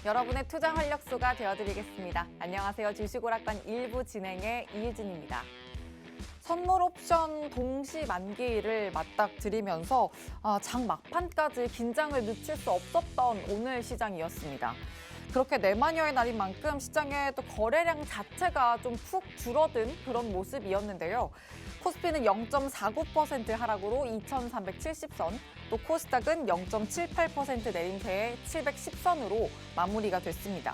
여러분의 투자 활력소가 되어드리겠습니다. 안녕하세요. 주식오락관 1부 진행의 이유진입니다. 선물 옵션 동시 만기를 맞닥뜨리면서 장 막판까지 긴장을 늦출 수 없었던 오늘 시장이었습니다. 그렇게 내마녀의 날인 만큼 시장의 또 거래량 자체가 좀 푹 줄어든 그런 모습이었는데요. 코스피는 0.49% 하락으로 2,370선, 또 코스닥은 0.78% 내림세에 710선으로 마무리가 됐습니다.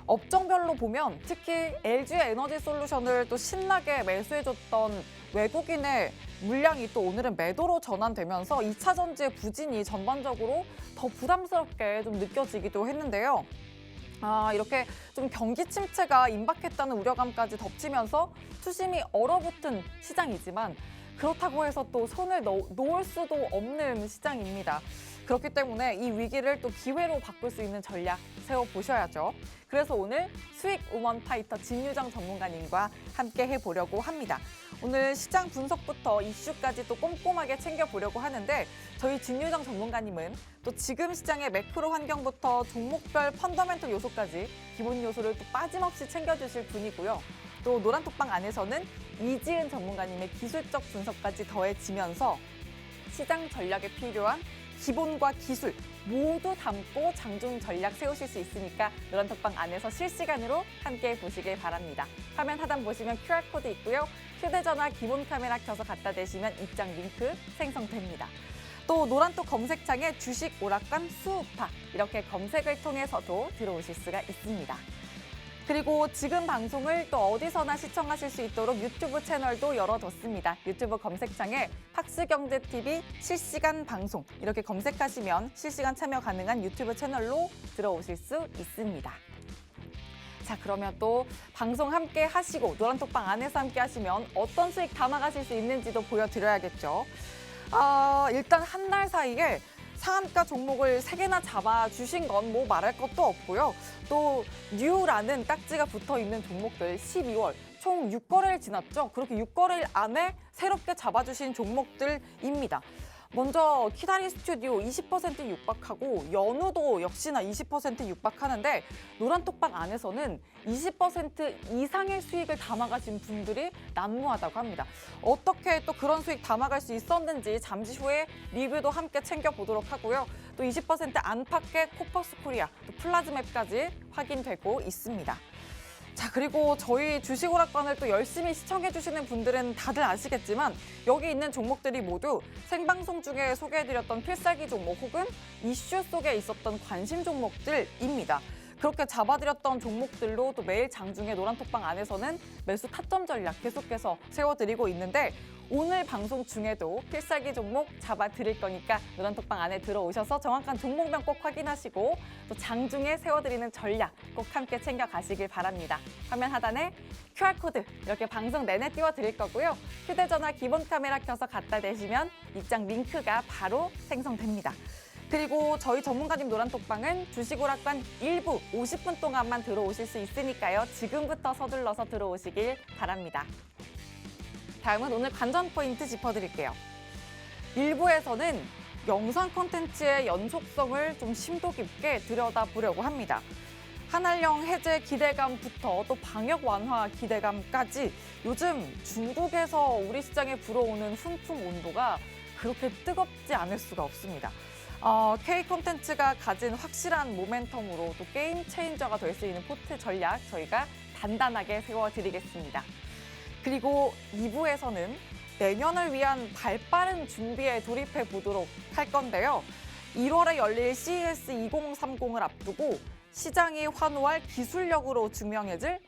업종별로 보면 특히 LG 에너지솔루션을 또 신나게 매수해줬던 외국인의 물량이 또 오늘은 매도로 전환되면서 2차 전지의 부진이 전반적으로 더 부담스럽게 좀 느껴지기도 했는데요. 이렇게 좀 경기 침체가 임박했다는 우려감까지 덮치면서 투심이 얼어붙은 시장이지만 그렇다고 해서 또 손을 놓을 수도 없는 시장입니다. 그렇기 때문에 이 위기를 또 기회로 바꿀 수 있는 전략 세워보셔야죠. 그래서 오늘 수익 우먼 파이터 진유정 전문가님과 함께 해보려고 합니다. 오늘 시장 분석부터 이슈까지 또 꼼꼼하게 챙겨보려고 하는데 저희 진유정 전문가님은 또 지금 시장의 매크로 환경부터 종목별 펀더멘털 요소까지 기본 요소를 또 빠짐없이 챙겨주실 분이고요. 또 노란톡방 안에서는 이지은 전문가님의 기술적 분석까지 더해지면서 시장 전략에 필요한 기본과 기술 모두 담고 장중 전략 세우실 수 있으니까 노란톡방 안에서 실시간으로 함께 보시길 바랍니다. 화면 하단 보시면 QR코드 있고요. 휴대전화 기본 카메라 켜서 갖다 대시면 입장 링크 생성됩니다. 또 노란톡 검색창에 주식 오락관 수우파 이렇게 검색을 통해서도 들어오실 수가 있습니다. 그리고 지금 방송을 또 어디서나 시청하실 수 있도록 유튜브 채널도 열어뒀습니다. 유튜브 검색창에 팍스경제TV 실시간 방송 이렇게 검색하시면 실시간 참여 가능한 유튜브 채널로 들어오실 수 있습니다. 자, 그러면 또 방송 함께 하시고 노란톡방 안에서 함께 하시면 어떤 수익 담아가실 수 있는지도 보여드려야겠죠. 일단 한 달 사이에 상한가 종목을 3개나 잡아주신 건 뭐 말할 것도 없고요. 또 뉴라는 딱지가 붙어있는 종목들 12월 총 6거래일 지났죠. 그렇게 6거래일 안에 새롭게 잡아주신 종목들입니다. 먼저 키다리 스튜디오 20% 육박하고 연우도 역시나 20% 육박하는데 노란톡방 안에서는 20% 이상의 수익을 담아가신 분들이 난무하다고 합니다. 어떻게 또 그런 수익 담아갈 수 있었는지 잠시 후에 리뷰도 함께 챙겨보도록 하고요. 또 20% 안팎의 코퍼스 코리아, 또 플라즈맵까지 확인되고 있습니다. 자, 그리고 저희 주식오락관을 또 열심히 시청해주시는 분들은 다들 아시겠지만 여기 있는 종목들이 모두 생방송 중에 소개해드렸던 필살기 종목 혹은 이슈 속에 있었던 관심 종목들입니다. 그렇게 잡아드렸던 종목들로 또 매일 장중에 노란톡방 안에서는 매수 타점 전략 계속해서 세워드리고 있는데 오늘 방송 중에도 필살기 종목 잡아드릴 거니까 노란톡방 안에 들어오셔서 정확한 종목명 꼭 확인하시고 또 장중에 세워드리는 전략 꼭 함께 챙겨가시길 바랍니다. 화면 하단에 QR코드 이렇게 방송 내내 띄워드릴 거고요. 휴대전화 기본 카메라 켜서 갖다 대시면 입장 링크가 바로 생성됩니다. 그리고 저희 전문가님 노란톡방은 주식오락관 1부 50분 동안만 들어오실 수 있으니까요. 지금부터 서둘러서 들어오시길 바랍니다. 다음은 오늘 관전 포인트 짚어드릴게요. 1부에서는 영상 콘텐츠의 연속성을 좀 심도 깊게 들여다보려고 합니다. 한한령 해제 기대감부터 또 방역 완화 기대감까지 요즘 중국에서 우리 시장에 불어오는 훈풍 온도가 그렇게 뜨겁지 않을 수가 없습니다. K 콘텐츠가 가진 확실한 모멘텀으로 또 게임 체인저가 될 수 있는 포트 전략 저희가 단단하게 세워드리겠습니다. 그리고 2부에서는 내년을 위한 발빠른 준비에 돌입해 보도록 할 건데요. 1월에 열릴 CES 2030을 앞두고 시장이 환호할 기술력으로 증명해질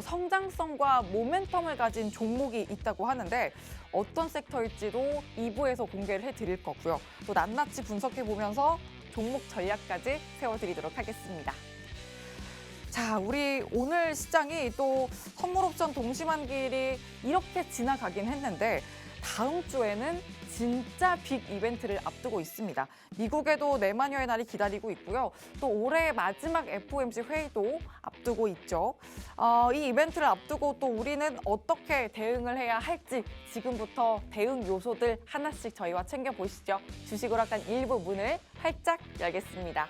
성장성과 모멘텀을 가진 종목이 있다고 하는데 어떤 섹터일지도 2부에서 공개를 해드릴 거고요. 또 낱낱이 분석해보면서 종목 전략까지 세워드리도록 하겠습니다. 자, 우리 오늘 시장이 또 선물 옵션 동시만기일이 이렇게 지나가긴 했는데 다음 주에는 진짜 빅 이벤트를 앞두고 있습니다. 미국에도 내마녀의 날이 기다리고 있고요. 또 올해 마지막 FOMC 회의도 앞두고 있죠. 이 이벤트를 앞두고 또 우리는 어떻게 대응을 해야 할지 지금부터 대응 요소들 하나씩 저희와 챙겨보시죠. 주식오락관 1부 문을 활짝 열겠습니다.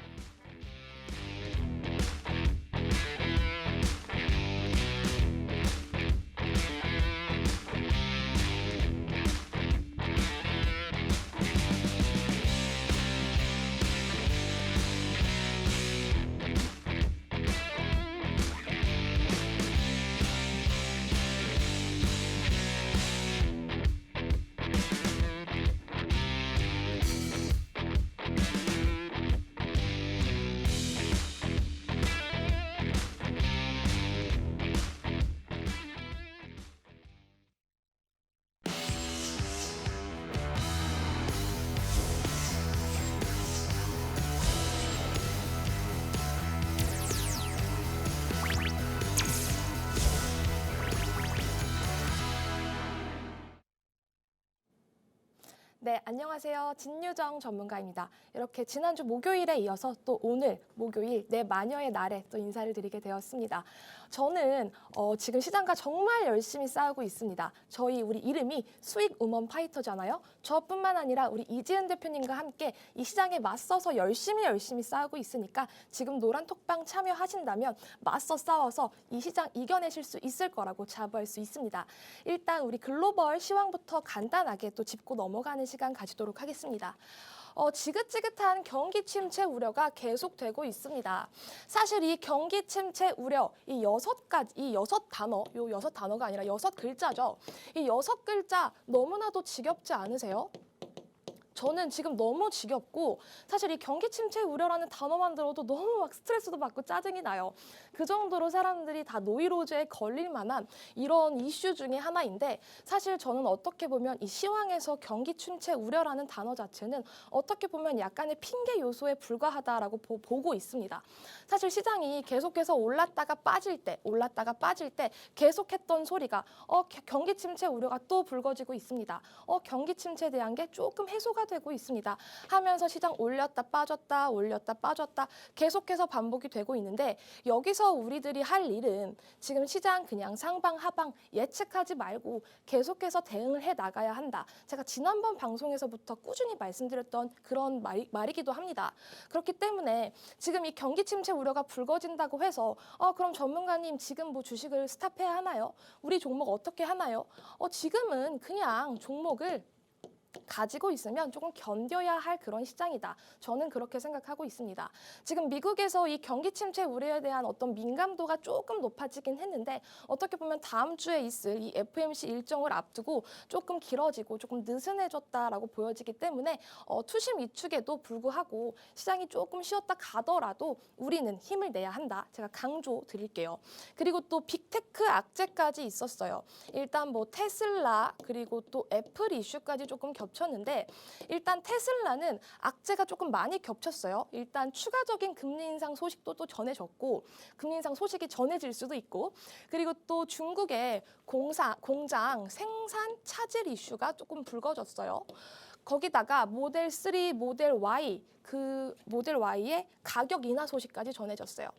네, 안녕하세요. 진유정 전문가입니다. 이렇게 지난주 목요일에 이어서 또 오늘 목요일 내 마녀의 날에 또 인사를 드리게 되었습니다. 저는 지금 시장과 정말 열심히 싸우고 있습니다. 우리 이름이 수익 우먼 파이터잖아요. 저뿐만 아니라 우리 이지은 대표님과 함께 이 시장에 맞서서 열심히 싸우고 있으니까 지금 노란 톡방 참여하신다면 맞서 싸워서 이 시장 이겨내실 수 있을 거라고 자부할 수 있습니다. 일단 우리 글로벌 시황부터 간단하게 또 짚고 넘어가는 시간 가지도록 하겠습니다. 지긋지긋한 경기 침체 우려가 계속되고 있습니다. 사실 이 경기 침체 우려, 이 여섯 단어가 아니라 6글자죠. 이 6글자 너무나도 지겹지 않으세요? 저는 지금 너무 지겹고 사실 이 경기 침체 우려라는 단어만 들어도 너무 막 스트레스도 받고 짜증이 나요. 그 정도로 사람들이 다 노이로즈에 걸릴 만한 이런 이슈 중에 하나인데 사실 저는 어떻게 보면 이 시황에서 경기 침체 우려라는 단어 자체는 어떻게 보면 약간의 핑계 요소에 불과하다라고 보고 있습니다. 사실 시장이 계속해서 올랐다가 빠질 때 계속했던 소리가 경기 침체 우려가 또 불거지고 있습니다. 경기 침체에 대한 게 조금 해소가 되고 있습니다. 하면서 시장 올렸다 빠졌다 계속해서 반복이 되고 있는데 여기서 우리들이 할 일은 지금 시장 그냥 상방 하방 예측하지 말고 계속해서 대응을 해 나가야 한다. 제가 지난번 방송에서부터 꾸준히 말씀드렸던 그런 말이기도 합니다. 그렇기 때문에 지금 이 경기 침체 우려가 불거진다고 해서 그럼 전문가님 지금 뭐 주식을 스탑해야 하나요? 우리 종목 어떻게 하나요? 지금은 그냥 종목을 가지고 있으면 조금 견뎌야 할 그런 시장이다. 저는 그렇게 생각하고 있습니다. 지금 미국에서 이 경기 침체 우려에 대한 어떤 민감도가 조금 높아지긴 했는데 어떻게 보면 다음 주에 있을 이 FOMC 일정을 앞두고 조금 길어지고 조금 느슨해졌다라고 보여지기 때문에 투심 위축에도 불구하고 시장이 조금 쉬었다 가더라도 우리는 힘을 내야 한다. 제가 강조 드릴게요. 그리고 또 빅테크 악재까지 있었어요. 일단 뭐 테슬라 그리고 또 애플 이슈까지 조금 겹쳤는데 일단 테슬라는 악재가 조금 많이 겹쳤어요. 일단 추가적인 금리 인상 소식도 또 전해졌고 금리 인상 소식이 전해질 수도 있고 그리고 또 중국의 공장 생산 차질 이슈가 조금 불거졌어요. 거기다가 모델 3, 모델 Y 모델 Y의 가격 인하 소식까지 전해졌어요.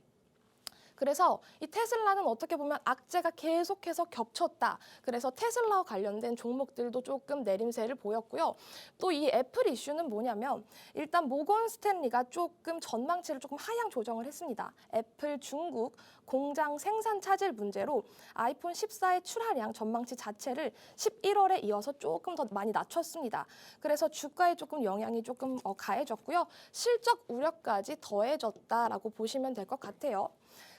그래서 이 테슬라는 어떻게 보면 악재가 계속해서 겹쳤다. 그래서 테슬라와 관련된 종목들도 조금 내림세를 보였고요. 또 이 애플 이슈는 뭐냐면 일단 모건 스탠리가 조금 전망치를 조금 하향 조정을 했습니다. 애플 중국 공장 생산 차질 문제로 아이폰 14의 출하량 전망치 자체를 11월에 이어서 조금 더 많이 낮췄습니다. 그래서 주가에 조금 영향이 조금 가해졌고요. 실적 우려까지 더해졌다라고 보시면 될 것 같아요.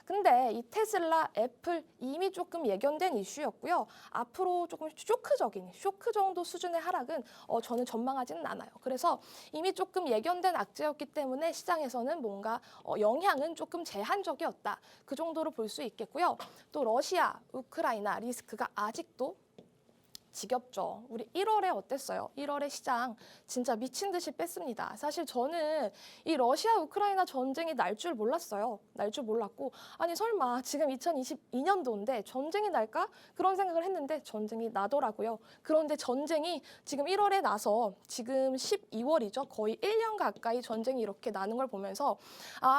근데 이 테슬라, 애플 이미 조금 예견된 이슈였고요. 앞으로 조금 쇼크 정도 수준의 하락은 저는 전망하지는 않아요. 그래서 이미 조금 예견된 악재였기 때문에 시장에서는 뭔가 영향은 조금 제한적이었다. 그 정도로 볼 수 있겠고요. 또 러시아, 우크라이나 리스크가 아직도 지겹죠. 우리 1월에 어땠어요? 1월에 시장 진짜 미친 듯이 뺐습니다. 사실 저는 이 러시아 우크라이나 전쟁이 날 줄 몰랐어요. 날 줄 몰랐고 아니 설마 지금 2022년도인데 전쟁이 날까? 그런 생각을 했는데 전쟁이 나더라고요. 그런데 전쟁이 지금 1월에 나서 지금 12월이죠. 거의 1년 가까이 전쟁이 이렇게 나는 걸 보면서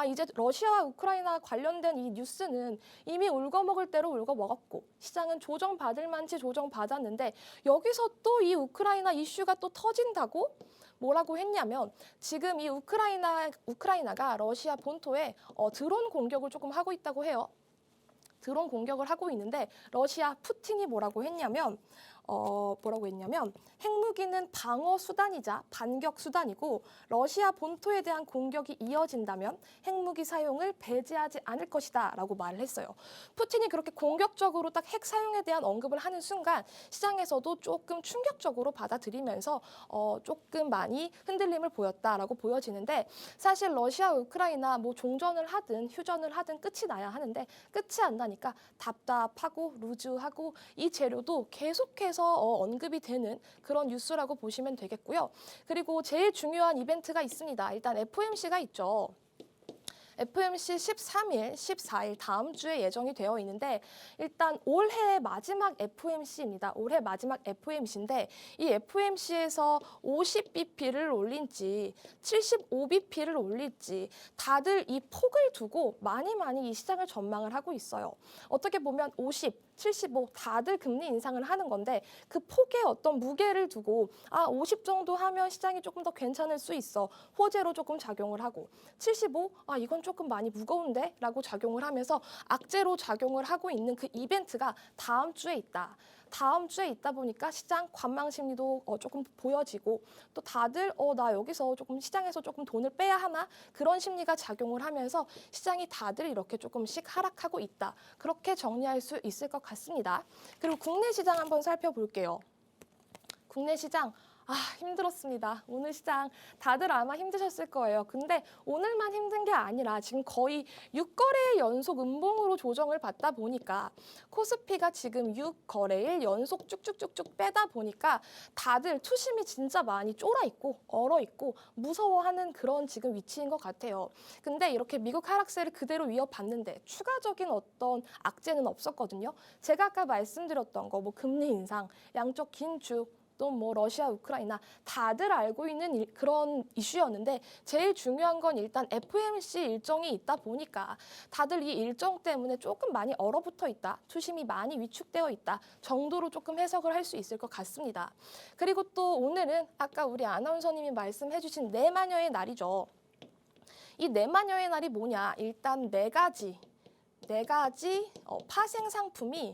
이제 러시아와 우크라이나 관련된 이 뉴스는 이미 울거먹을 대로 울거먹었고 시장은 조정받을 만치 조정받았는데 여기서 또 이 우크라이나 이슈가 또 터진다고? 뭐라고 했냐면 지금 이 우크라이나가 러시아 본토에 드론 공격을 조금 하고 있다고 해요. 드론 공격을 하고 있는데 러시아 푸틴이 뭐라고 했냐면 핵무기는 방어 수단이자 반격 수단이고 러시아 본토에 대한 공격이 이어진다면 핵무기 사용을 배제하지 않을 것이다 라고 말을 했어요. 푸틴이 그렇게 공격적으로 딱 핵 사용에 대한 언급을 하는 순간 시장에서도 조금 충격적으로 받아들이면서 조금 많이 흔들림을 보였다라고 보여지는데 사실 러시아, 우크라이나 뭐 종전을 하든 휴전을 하든 끝이 나야 하는데 끝이 안 나니까 답답하고 루즈하고 이 재료도 계속해서 언급이 되는 그런 뉴스라고 보시면 되겠고요. 그리고 제일 중요한 이벤트가 있습니다. 일단 FOMC가 있죠. FOMC 13일, 14일 다음 주에 예정이 되어 있는데 일단 올해 마지막 FOMC입니다. 올해 마지막 FOMC인데 이 FOMC에서 50bp를 올린지 75bp를 올릴지 다들 이 폭을 두고 많이 이 시장을 전망을 하고 있어요. 어떻게 보면 50, 75 다들 금리 인상을 하는 건데 그 폭에 어떤 무게를 두고 50 정도 하면 시장이 조금 더 괜찮을 수 있어. 호재로 조금 작용을 하고 75, 이건 조금 많이 무거운데? 라고 작용을 하면서 악재로 작용을 하고 있는 그 이벤트가 다음 주에 있다. 다음 주에 있다 보니까 시장 관망 심리도 조금 보여지고 또 다들 나 여기서 조금 시장에서 조금 돈을 빼야 하나 그런 심리가 작용을 하면서 시장이 다들 이렇게 조금씩 하락하고 있다. 그렇게 정리할 수 있을 것 같습니다. 그리고 국내 시장 한번 살펴볼게요. 국내 시장 힘들었습니다. 오늘 시장 다들 아마 힘드셨을 거예요. 근데 오늘만 힘든 게 아니라 지금 거의 6거래일 연속 음봉으로 조정을 받다 보니까 코스피가 지금 6거래일 연속 쭉쭉쭉쭉 빼다 보니까 다들 투심이 진짜 많이 쫄아 있고 얼어 있고 무서워하는 그런 지금 위치인 것 같아요. 근데 이렇게 미국 하락세를 그대로 이어받는데 추가적인 어떤 악재는 없었거든요. 제가 아까 말씀드렸던 거 금리 인상, 양적 긴축 또 러시아, 우크라이나 다들 알고 있는 그런 이슈였는데 제일 중요한 건 일단 FOMC 일정이 있다 보니까 다들 이 일정 때문에 조금 많이 얼어붙어 있다. 투심이 많이 위축되어 있다. 정도로 조금 해석을 할 수 있을 것 같습니다. 그리고 또 오늘은 아까 우리 아나운서님이 말씀해 주신 내마녀의 날이죠. 이 내마녀의 날이 뭐냐? 일단 네 가지 파생 상품이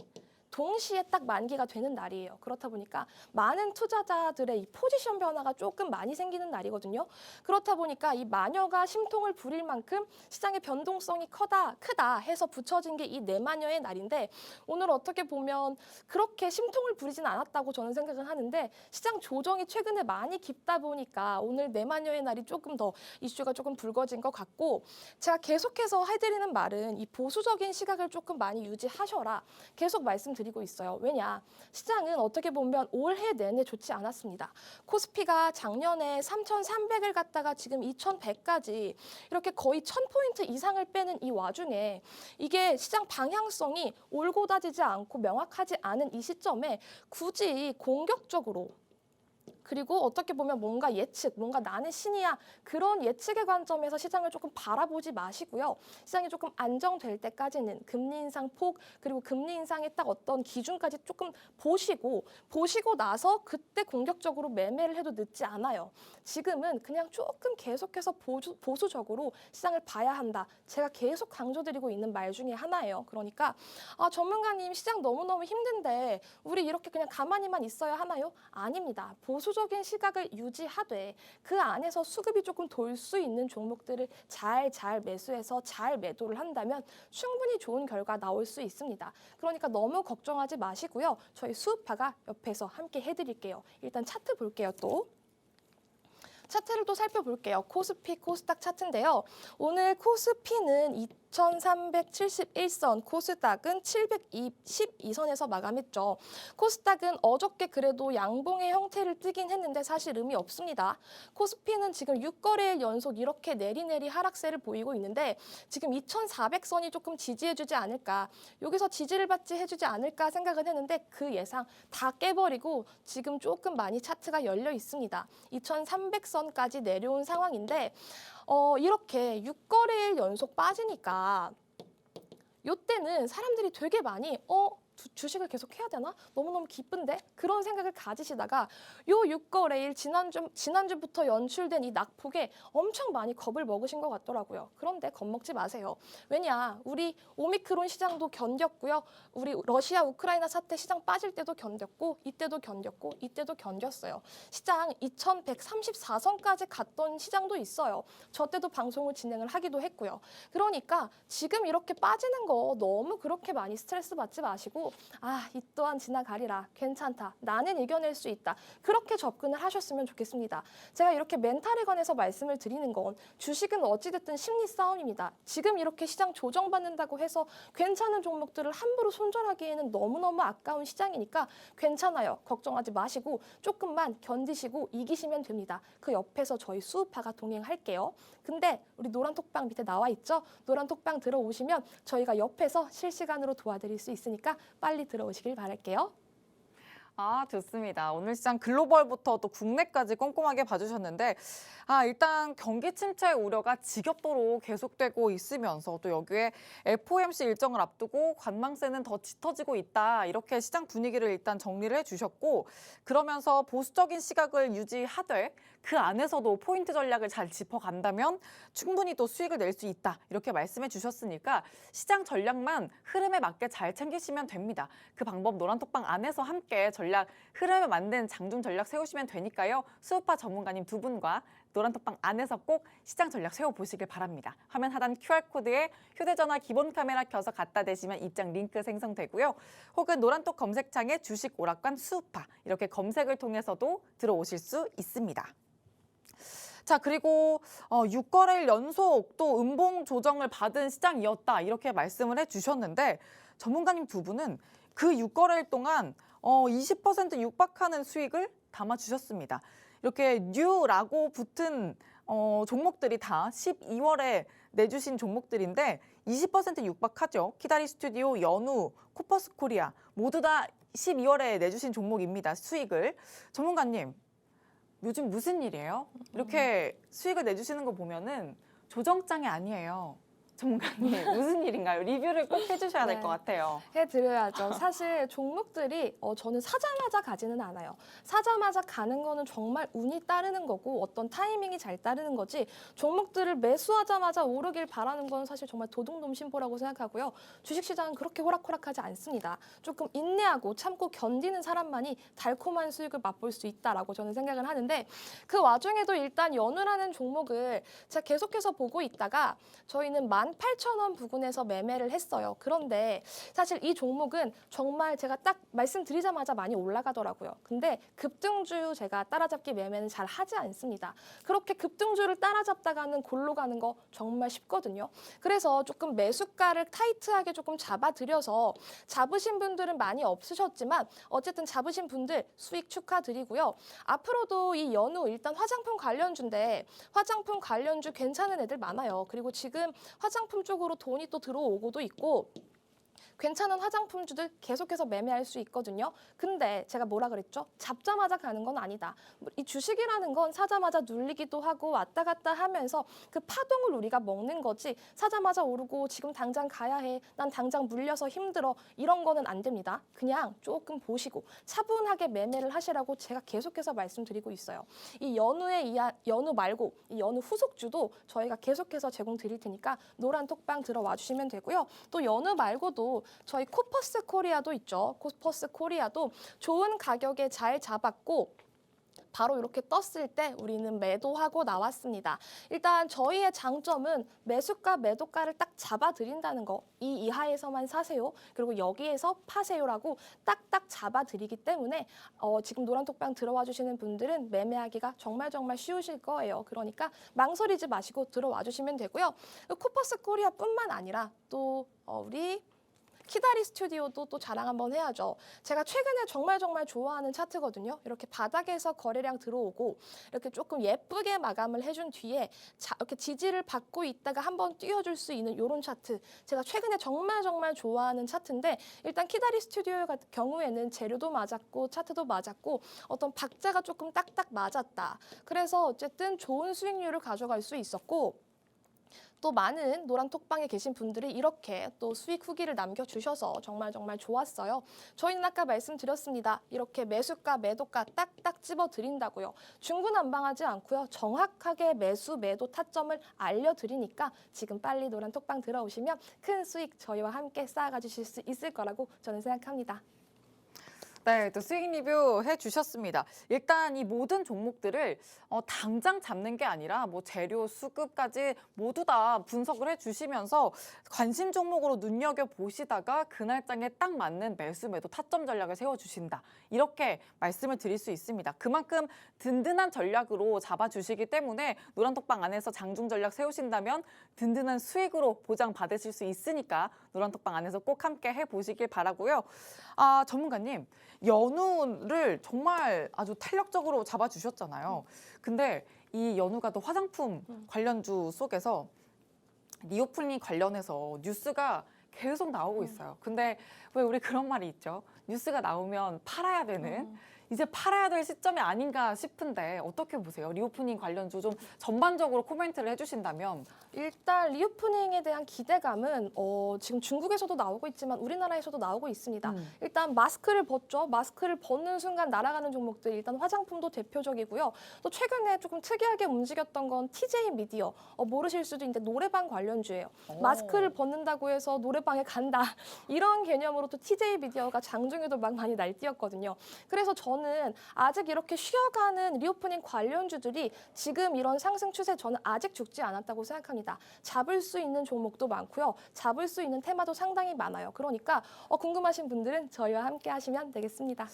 동시에 딱 만기가 되는 날이에요. 그렇다 보니까 많은 투자자들의 이 포지션 변화가 조금 많이 생기는 날이거든요. 그렇다 보니까 이 마녀가 심통을 부릴 만큼 시장의 변동성이 크다 해서 붙여진 게 이 내마녀의 날인데 오늘 어떻게 보면 그렇게 심통을 부리진 않았다고 저는 생각을 하는데 시장 조정이 최근에 많이 깊다 보니까 오늘 내마녀의 날이 조금 더 이슈가 조금 불거진 것 같고 제가 계속해서 해드리는 말은 이 보수적인 시각을 조금 많이 유지하셔라. 계속 말씀드리고 있어요. 왜냐? 시장은 어떻게 보면 올해 내내 좋지 않았습니다. 코스피가 작년에 3,300을 갔다가 지금 2,100까지 이렇게 거의 1,000포인트 이상을 빼는 이 와중에 이게 시장 방향성이 올곧아지지 않고 명확하지 않은 이 시점에 굳이 공격적으로 그리고 어떻게 보면 뭔가 예측, 뭔가 나는 신이야 그런 예측의 관점에서 시장을 조금 바라보지 마시고요. 시장이 조금 안정될 때까지는 금리 인상 폭 그리고 금리 인상의 딱 어떤 기준까지 조금 보시고 나서 그때 공격적으로 매매를 해도 늦지 않아요. 지금은 그냥 조금 계속해서 보수적으로 시장을 봐야 한다. 제가 계속 강조드리고 있는 말 중에 하나예요. 그러니까 전문가님 시장 너무너무 힘든데 우리 이렇게 그냥 가만히만 있어야 하나요? 아닙니다. 보수적인 시각을 유지하되 그 안에서 수급이 조금 돌 수 있는 종목들을 잘 매수해서 잘 매도를 한다면 충분히 좋은 결과 나올 수 있습니다. 그러니까 너무 걱정하지 마시고요. 저희 수우파가 옆에서 함께 해드릴게요. 일단 차트 볼게요. 또. 차트를 또 살펴볼게요. 코스피, 코스닥 차트인데요. 오늘 코스피는 2,371선, 코스닥은 712선에서 마감했죠. 코스닥은 어저께 그래도 양봉의 형태를 띠긴 했는데 사실 의미 없습니다. 코스피는 지금 6거래일 연속 이렇게 내리내리 하락세를 보이고 있는데 지금 2,400선이 조금 지지해주지 않을까, 여기서 지지를 받지 해주지 않을까 생각은 했는데 그 예상 다 깨버리고 지금 조금 많이 차트가 열려 있습니다. 2,300선까지 내려온 상황인데 이렇게 6거래일 연속 빠지니까 이때는 사람들이 되게 많이 주식을 계속 해야 되나? 너무너무 기쁜데? 그런 생각을 가지시다가 요 6거래일 지난주부터 연출된 이 낙폭에 엄청 많이 겁을 먹으신 것 같더라고요. 그런데 겁먹지 마세요. 왜냐? 우리 오미크론 시장도 견뎠고요. 우리 러시아 우크라이나 사태 시장 빠질 때도 견뎠고 이때도 견뎠고 이때도 견뎠어요. 시장 2,134선까지 갔던 시장도 있어요. 저 때도 방송을 진행을 하기도 했고요. 그러니까 지금 이렇게 빠지는 거 너무 그렇게 많이 스트레스 받지 마시고 보시고 이 또한 지나가리라. 괜찮다. 나는 이겨낼 수 있다. 그렇게 접근을 하셨으면 좋겠습니다. 제가 이렇게 멘탈에 관해서 말씀을 드리는 건 주식은 어찌됐든 심리 싸움입니다. 지금 이렇게 시장 조정받는다고 해서 괜찮은 종목들을 함부로 손절하기에는 너무너무 아까운 시장이니까 괜찮아요. 걱정하지 마시고 조금만 견디시고 이기시면 됩니다. 그 옆에서 저희 수우파가 동행할게요. 근데 우리 노란 톡방 밑에 나와 있죠? 노란 톡방 들어오시면 저희가 옆에서 실시간으로 도와드릴 수 있으니까 빨리 들어오시길 바랄게요. 좋습니다. 오늘 시장 글로벌부터 또 국내까지 꼼꼼하게 봐주셨는데 일단 경기 침체 우려가 지겹도록 계속되고 있으면서 또 여기에 FOMC 일정을 앞두고 관망세는 더 짙어지고 있다. 이렇게 시장 분위기를 일단 정리를 해주셨고 그러면서 보수적인 시각을 유지하되 그 안에서도 포인트 전략을 잘 짚어간다면 충분히 또 수익을 낼 수 있다. 이렇게 말씀해 주셨으니까 시장 전략만 흐름에 맞게 잘 챙기시면 됩니다. 그 방법 노란톡방 안에서 함께 전략 흐름에 맞는 장중 전략 세우시면 되니까요. 수우파 전문가님 두 분과 노란톡방 안에서 꼭 시장 전략 세워보시길 바랍니다. 화면 하단 QR코드에 휴대전화 기본 카메라 켜서 갖다 대시면 입장 링크 생성되고요. 혹은 노란톡 검색창에 주식 오락관 수우파 이렇게 검색을 통해서도 들어오실 수 있습니다. 자, 그리고 6거래일 연속 또 음봉 조정을 받은 시장이었다 이렇게 말씀을 해주셨는데 전문가님 두 분은 그 6거래일 동안 20% 육박하는 수익을 담아주셨습니다. 이렇게 뉴라고 붙은 종목들이 다 12월에 내주신 종목들인데 20% 육박하죠. 키다리 스튜디오, 연우, 코퍼스 코리아 모두 다 12월에 내주신 종목입니다. 수익을. 전문가님, 요즘 무슨 일이에요? 이렇게 수익을 내주시는 거 보면은 조정장이 아니에요. 전문가님, 무슨 일인가요? 리뷰를 꼭 해주셔야 될 것 같아요. 해드려야죠. 사실 종목들이 저는 사자마자 가지는 않아요. 사자마자 가는 거는 정말 운이 따르는 거고 어떤 타이밍이 잘 따르는 거지 종목들을 매수하자마자 오르길 바라는 건 사실 정말 도둑놈 신보라고 생각하고요. 주식시장은 그렇게 호락호락하지 않습니다. 조금 인내하고 참고 견디는 사람만이 달콤한 수익을 맛볼 수 있다라고 저는 생각을 하는데 그 와중에도 일단 연우라는 종목을 제가 계속해서 보고 있다가 저희는 18,000원 부근에서 매매를 했어요. 그런데 사실 이 종목은 정말 제가 딱 말씀드리자마자 많이 올라가더라고요. 근데 급등주 제가 따라잡기 매매는 잘 하지 않습니다. 그렇게 급등주를 따라잡다가는 골로 가는 거 정말 쉽거든요. 그래서 조금 매수가를 타이트하게 조금 잡아드려서 잡으신 분들은 많이 없으셨지만 어쨌든 잡으신 분들 수익 축하드리고요. 앞으로도 이 연우 일단 화장품 관련주인데 화장품 관련주 괜찮은 애들 많아요. 그리고 지금 화장품 쪽으로 돈이 또 들어오고도 있고 괜찮은 화장품주들 계속해서 매매할 수 있거든요. 근데 제가 뭐라 그랬죠? 잡자마자 가는 건 아니다. 이 주식이라는 건 사자마자 눌리기도 하고 왔다 갔다 하면서 그 파동을 우리가 먹는 거지 사자마자 오르고 지금 당장 가야 해. 난 당장 물려서 힘들어. 이런 거는 안 됩니다. 그냥 조금 보시고 차분하게 매매를 하시라고 제가 계속해서 말씀드리고 있어요. 이 연우 말고 이 연우 후속주도 저희가 계속해서 제공 드릴 테니까 노란 톡방 들어와 주시면 되고요. 또 연우 말고도 저희 코퍼스 코리아도 있죠. 코퍼스 코리아도 좋은 가격에 잘 잡았고 바로 이렇게 떴을 때 우리는 매도하고 나왔습니다. 일단 저희의 장점은 매수가, 매도가를 딱 잡아드린다는 거. 이 이하에서만 사세요. 그리고 여기에서 파세요라고 딱딱 잡아드리기 때문에 지금 노란톡방 들어와 주시는 분들은 매매하기가 정말 쉬우실 거예요. 그러니까 망설이지 마시고 들어와 주시면 되고요. 코퍼스 코리아뿐만 아니라 또 우리 키다리 스튜디오도 또 자랑 한번 해야죠. 제가 최근에 정말 좋아하는 차트거든요. 이렇게 바닥에서 거래량 들어오고 이렇게 조금 예쁘게 마감을 해준 뒤에 이렇게 지지를 받고 있다가 한번 띄워줄 수 있는 이런 차트. 제가 최근에 정말 좋아하는 차트인데 일단 키다리 스튜디오 같은 경우에는 재료도 맞았고 차트도 맞았고 어떤 박자가 조금 딱딱 맞았다. 그래서 어쨌든 좋은 수익률을 가져갈 수 있었고 또 많은 노란 톡방에 계신 분들이 이렇게 또 수익 후기를 남겨주셔서 정말 좋았어요. 저희는 아까 말씀드렸습니다. 이렇게 매수가, 매도가 딱딱 집어드린다고요. 중구난방하지 않고요. 정확하게 매수, 매도 타점을 알려드리니까 지금 빨리 노란 톡방 들어오시면 큰 수익 저희와 함께 쌓아가 주실 수 있을 거라고 저는 생각합니다. 네, 또 수익 리뷰 해주셨습니다. 일단 이 모든 종목들을 당장 잡는 게 아니라 뭐 재료, 수급까지 모두 다 분석을 해주시면서 관심 종목으로 눈여겨보시다가 그날장에 딱 맞는 매수, 매도, 타점 전략을 세워주신다. 이렇게 말씀을 드릴 수 있습니다. 그만큼 든든한 전략으로 잡아주시기 때문에 노란톡방 안에서 장중 전략 세우신다면 든든한 수익으로 보장받으실 수 있으니까 노란톡방 안에서 꼭 함께 해보시길 바라고요. 아, 전문가님. 연우를 정말 아주 탄력적으로 잡아주셨잖아요. 근데 이 연우가 또 화장품 관련주 속에서 리오프닝 관련해서 뉴스가 계속 나오고 있어요. 근데 왜 우리 그런 말이 있죠? 뉴스가 나오면 팔아야 되는 이제 팔아야 될 시점이 아닌가 싶은데 어떻게 보세요? 리오프닝 관련주 좀 전반적으로 코멘트를 해주신다면. 일단 리오프닝에 대한 기대감은 지금 중국에서도 나오고 있지만 우리나라에서도 나오고 있습니다. 일단 마스크를 벗죠. 마스크를 벗는 순간 날아가는 종목들 일단 화장품도 대표적이고요. 또 최근에 조금 특이하게 움직였던 건 TJ 미디어. 모르실 수도 있는데 노래방 관련주예요. 마스크를 벗는다고 해서 노래방에 간다. 이런 개념으로 또 TJ 미디어가 장중에도 막 많이 날뛰었거든요. 그래서 저는 아직 이렇게 쉬어가는 리오프닝 관련주들이 지금 이런 상승 추세 저는 아직 죽지 않았다고 생각합니다. 잡을 수 있는 종목도 많고요. 잡을 수 있는 테마도 상당히 많아요. 그러니까 궁금하신 분들은 저희와 함께 하시면 되겠습니다.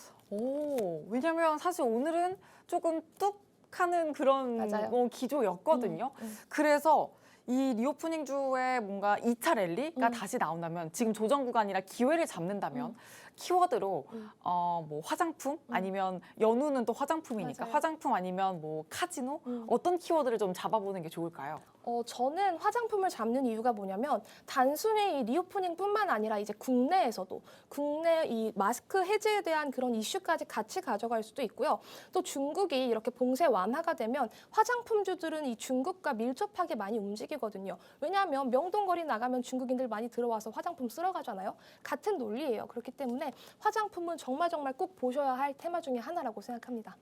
왜냐면 사실 오늘은 조금 뚝 하는 그런 맞아요. 기조였거든요. 그래서 이 리오프닝 주에 뭔가 2차 랠리가 다시 나온다면 지금 조정 구간이라 기회를 잡는다면 키워드로 뭐 화장품 아니면 연우는 또 화장품이니까 맞아요. 화장품 아니면 뭐 카지노 어떤 키워드를 좀 잡아보는 게 좋을까요? 저는 화장품을 잡는 이유가 뭐냐면 단순히 이 리오프닝뿐만 아니라 이제 국내에서도 국내 이 마스크 해제에 대한 그런 이슈까지 같이 가져갈 수도 있고요. 또 중국이 이렇게 봉쇄 완화가 되면 화장품주들은 이 중국과 밀접하게 많이 움직이거든요. 왜냐하면 명동거리 나가면 중국인들 많이 들어와서 화장품 쓸어 가잖아요. 같은 논리예요. 그렇기 때문에 화장품은 정말 꼭 보셔야 할 테마 중에 하나라고 생각합니다.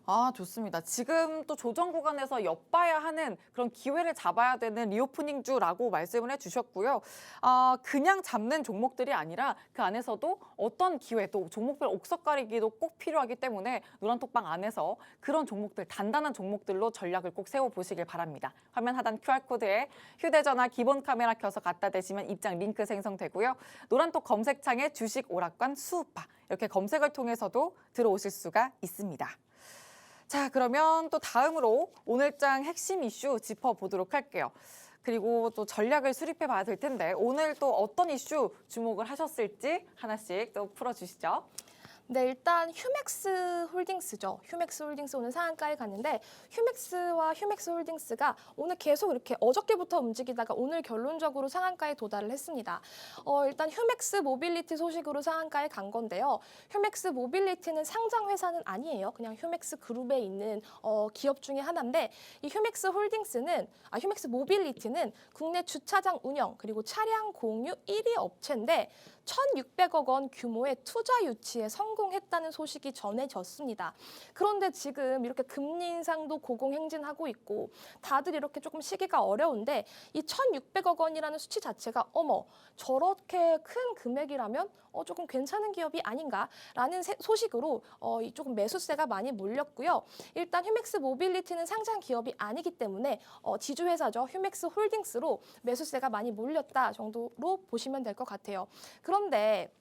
아, 좋습니다. 지금 또 조정 구간에서 엿봐야 하는 그런 기회를 잡아야 되는 리오프닝주라고 말씀을 해주셨고요. 그냥 잡는 종목들이 아니라 그 안에서도 어떤 기회, 또 종목별 옥석 가리기도 꼭 필요하기 때문에 노란톡방 안에서 그런 종목들, 단단한 종목들로 전략을 꼭 세워보시길 바랍니다. 화면 하단 QR코드에 휴대전화 기본 카메라 켜서 갖다 대시면 입장 링크 생성되고요. 노란톡 검색창에 주식 오락관 수우파 이렇게 검색을 통해서도 들어오실 수가 있습니다. 자, 그러면 또 다음으로 오늘장 핵심 이슈 짚어보도록 할게요. 그리고 또 전략을 수립해 봐야 될 텐데 오늘 또 어떤 이슈 주목을 하셨을지 하나씩 또 풀어주시죠. 네, 일단 휴맥스 홀딩스죠. 휴맥스 홀딩스 오늘 상한가에 갔는데 휴맥스와 휴맥스 홀딩스가 오늘 계속 이렇게 어저께부터 움직이다가 오늘 결론적으로 상한가에 도달을 했습니다. 일단 휴맥스 모빌리티 소식으로 상한가에 간 건데요. 휴맥스 모빌리티는 상장 회사는 아니에요. 그냥 휴맥스 그룹에 있는 기업 중에 하나인데 이 휴맥스 홀딩스는 휴맥스 모빌리티는 국내 주차장 운영 그리고 차량 공유 1위 업체인데 1,600억 원 규모의 투자 유치에 성공했다는 소식이 전해졌습니다. 그런데 지금 이렇게 금리 인상도 고공행진하고 있고 다들 이렇게 조금 시기가 어려운데 이 1,600억 원이라는 수치 자체가 저렇게 큰 금액이라면 조금 괜찮은 기업이 아닌가라는 소식으로 조금 매수세가 많이 몰렸고요. 일단 휴맥스 모빌리티는 상장 기업이 아니기 때문에 지주회사죠. 휴맥스 홀딩스로 매수세가 많이 몰렸다 정도로 보시면 될 것 같아요. 그런데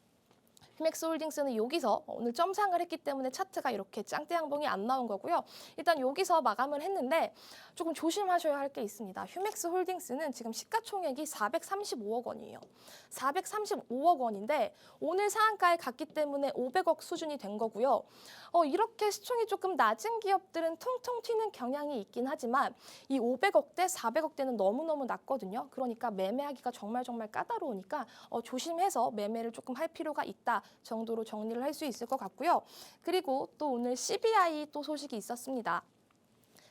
휴맥스 홀딩스는 여기서 오늘 점상을 했기 때문에 차트가 이렇게 짱대 양봉이 안 나온 거고요. 일단 여기서 마감을 했는데 조금 조심하셔야 할 게 있습니다. 휴맥스 홀딩스는 지금 시가총액이 435억 원이에요. 435억 원인데 오늘 상한가에 갔기 때문에 500억 수준이 된 거고요. 이렇게 시총이 조금 낮은 기업들은 통통 튀는 경향이 있긴 하지만 이 500억대, 400억대는 너무너무 낮거든요. 그러니까 매매하기가 정말 까다로우니까 조심해서 매매를 조금 할 필요가 있다 정도로 정리를 할 수 있을 것 같고요. 그리고 또 오늘 CBI 또 소식이 있었습니다.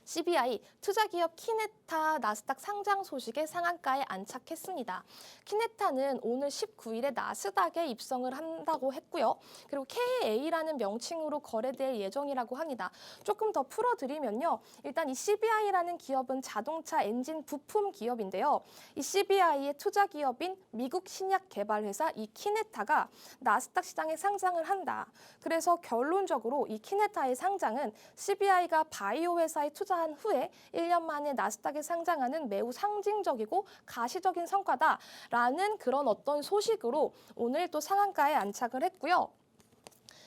CBI 투자기업 키네타 나스닥 상장 소식에 상한가에 안착했습니다. 키네타는 오늘 19일에 나스닥에 입성을 한다고 했고요. 그리고 KA라는 명칭으로 거래될 예정이라고 합니다. 조금 더 풀어드리면요. 일단 이 CBI라는 기업은 자동차 엔진 부품 기업인데요. 이 CBI의 투자 기업인 미국 신약 개발 회사 이 키네타가 나스닥 시장에 상장을 한다. 그래서 결론적으로 이 키네타의 상장은 CBI가 바이오 회사에 투자한 후에 1년 만에 나스닥에 상장하는 매우 상징적이고 가시적인 성과다라는 그런 어떤 소식으로 오늘 또 상한가에 안착을 했고요.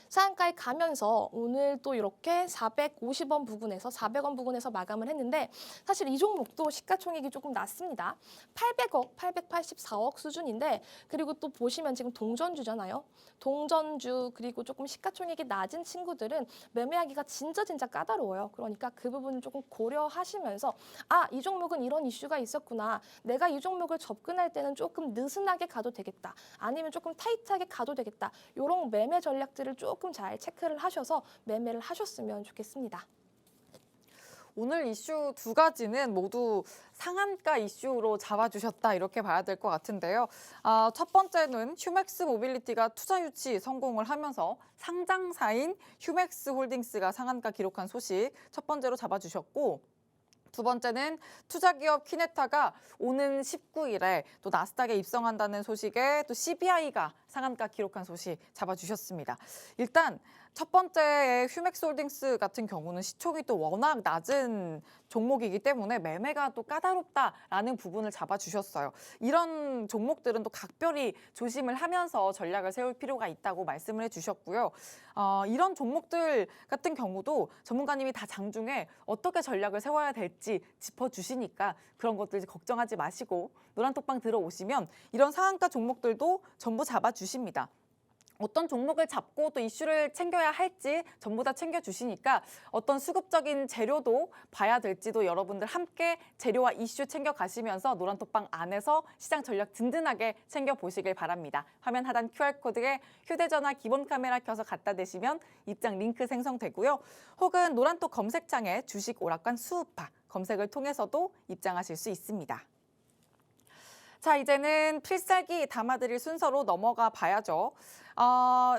상한가에 가면서 오늘 또 이렇게 450원 부근에서 400원 부근에서 마감을 했는데 사실 이 종목도 시가총액이 조금 낮습니다. 800억, 884억 수준인데 그리고 또 보시면 지금 동전주잖아요. 동전주 그리고 조금 시가총액이 낮은 친구들은 매매하기가 진짜 까다로워요. 그러니까 그 부분을 조금 고려하시면서 이 종목은 이런 이슈가 있었구나. 내가 이 종목을 접근할 때는 조금 느슨하게 가도 되겠다. 아니면 조금 타이트하게 가도 되겠다. 이런 매매 전략들을 조금 잘 체크를 하셔서 매매를 하셨으면 좋겠습니다. 오늘 이슈 두 가지는 모두 상한가 이슈로 잡아주셨다 이렇게 봐야 될 것 같은데요. 첫 번째는 휴맥스 모빌리티가 투자 유치 성공을 하면서 상장사인 휴맥스 홀딩스가 상한가 기록한 소식 첫 번째로 잡아주셨고 두 번째는 투자기업 키네타가 오는 19일에 또 나스닥에 입성한다는 소식에 또 CBI가 상한가 기록한 소식 잡아주셨습니다. 일단 첫 번째 휴맥스 홀딩스 같은 경우는 시총이 또 워낙 낮은 종목이기 때문에 매매가 또 까다롭다라는 부분을 잡아주셨어요. 이런 종목들은 또 각별히 조심을 하면서 전략을 세울 필요가 있다고 말씀을 해주셨고요. 이런 종목들 같은 경우도 전문가님이 다 장중에 어떻게 전략을 세워야 될지 짚어주시니까 그런 것들 걱정하지 마시고 노란톡방 들어오시면 이런 상한가 종목들도 전부 잡아주십니다. 어떤 종목을 잡고 또 이슈를 챙겨야 할지 전부 다 챙겨주시니까 어떤 수급적인 재료도 봐야 될지도 여러분들 함께 재료와 이슈 챙겨가시면서 노란톡방 안에서 시장 전략 든든하게 챙겨보시길 바랍니다. 화면 하단 QR코드에 휴대전화 기본 카메라 켜서 갖다 대시면 입장 링크 생성되고요. 혹은 노란톡 검색창에 주식 오락관 수우파 검색을 통해서도 입장하실 수 있습니다. 자, 이제는 필살기 담아드릴 순서로 넘어가 봐야죠.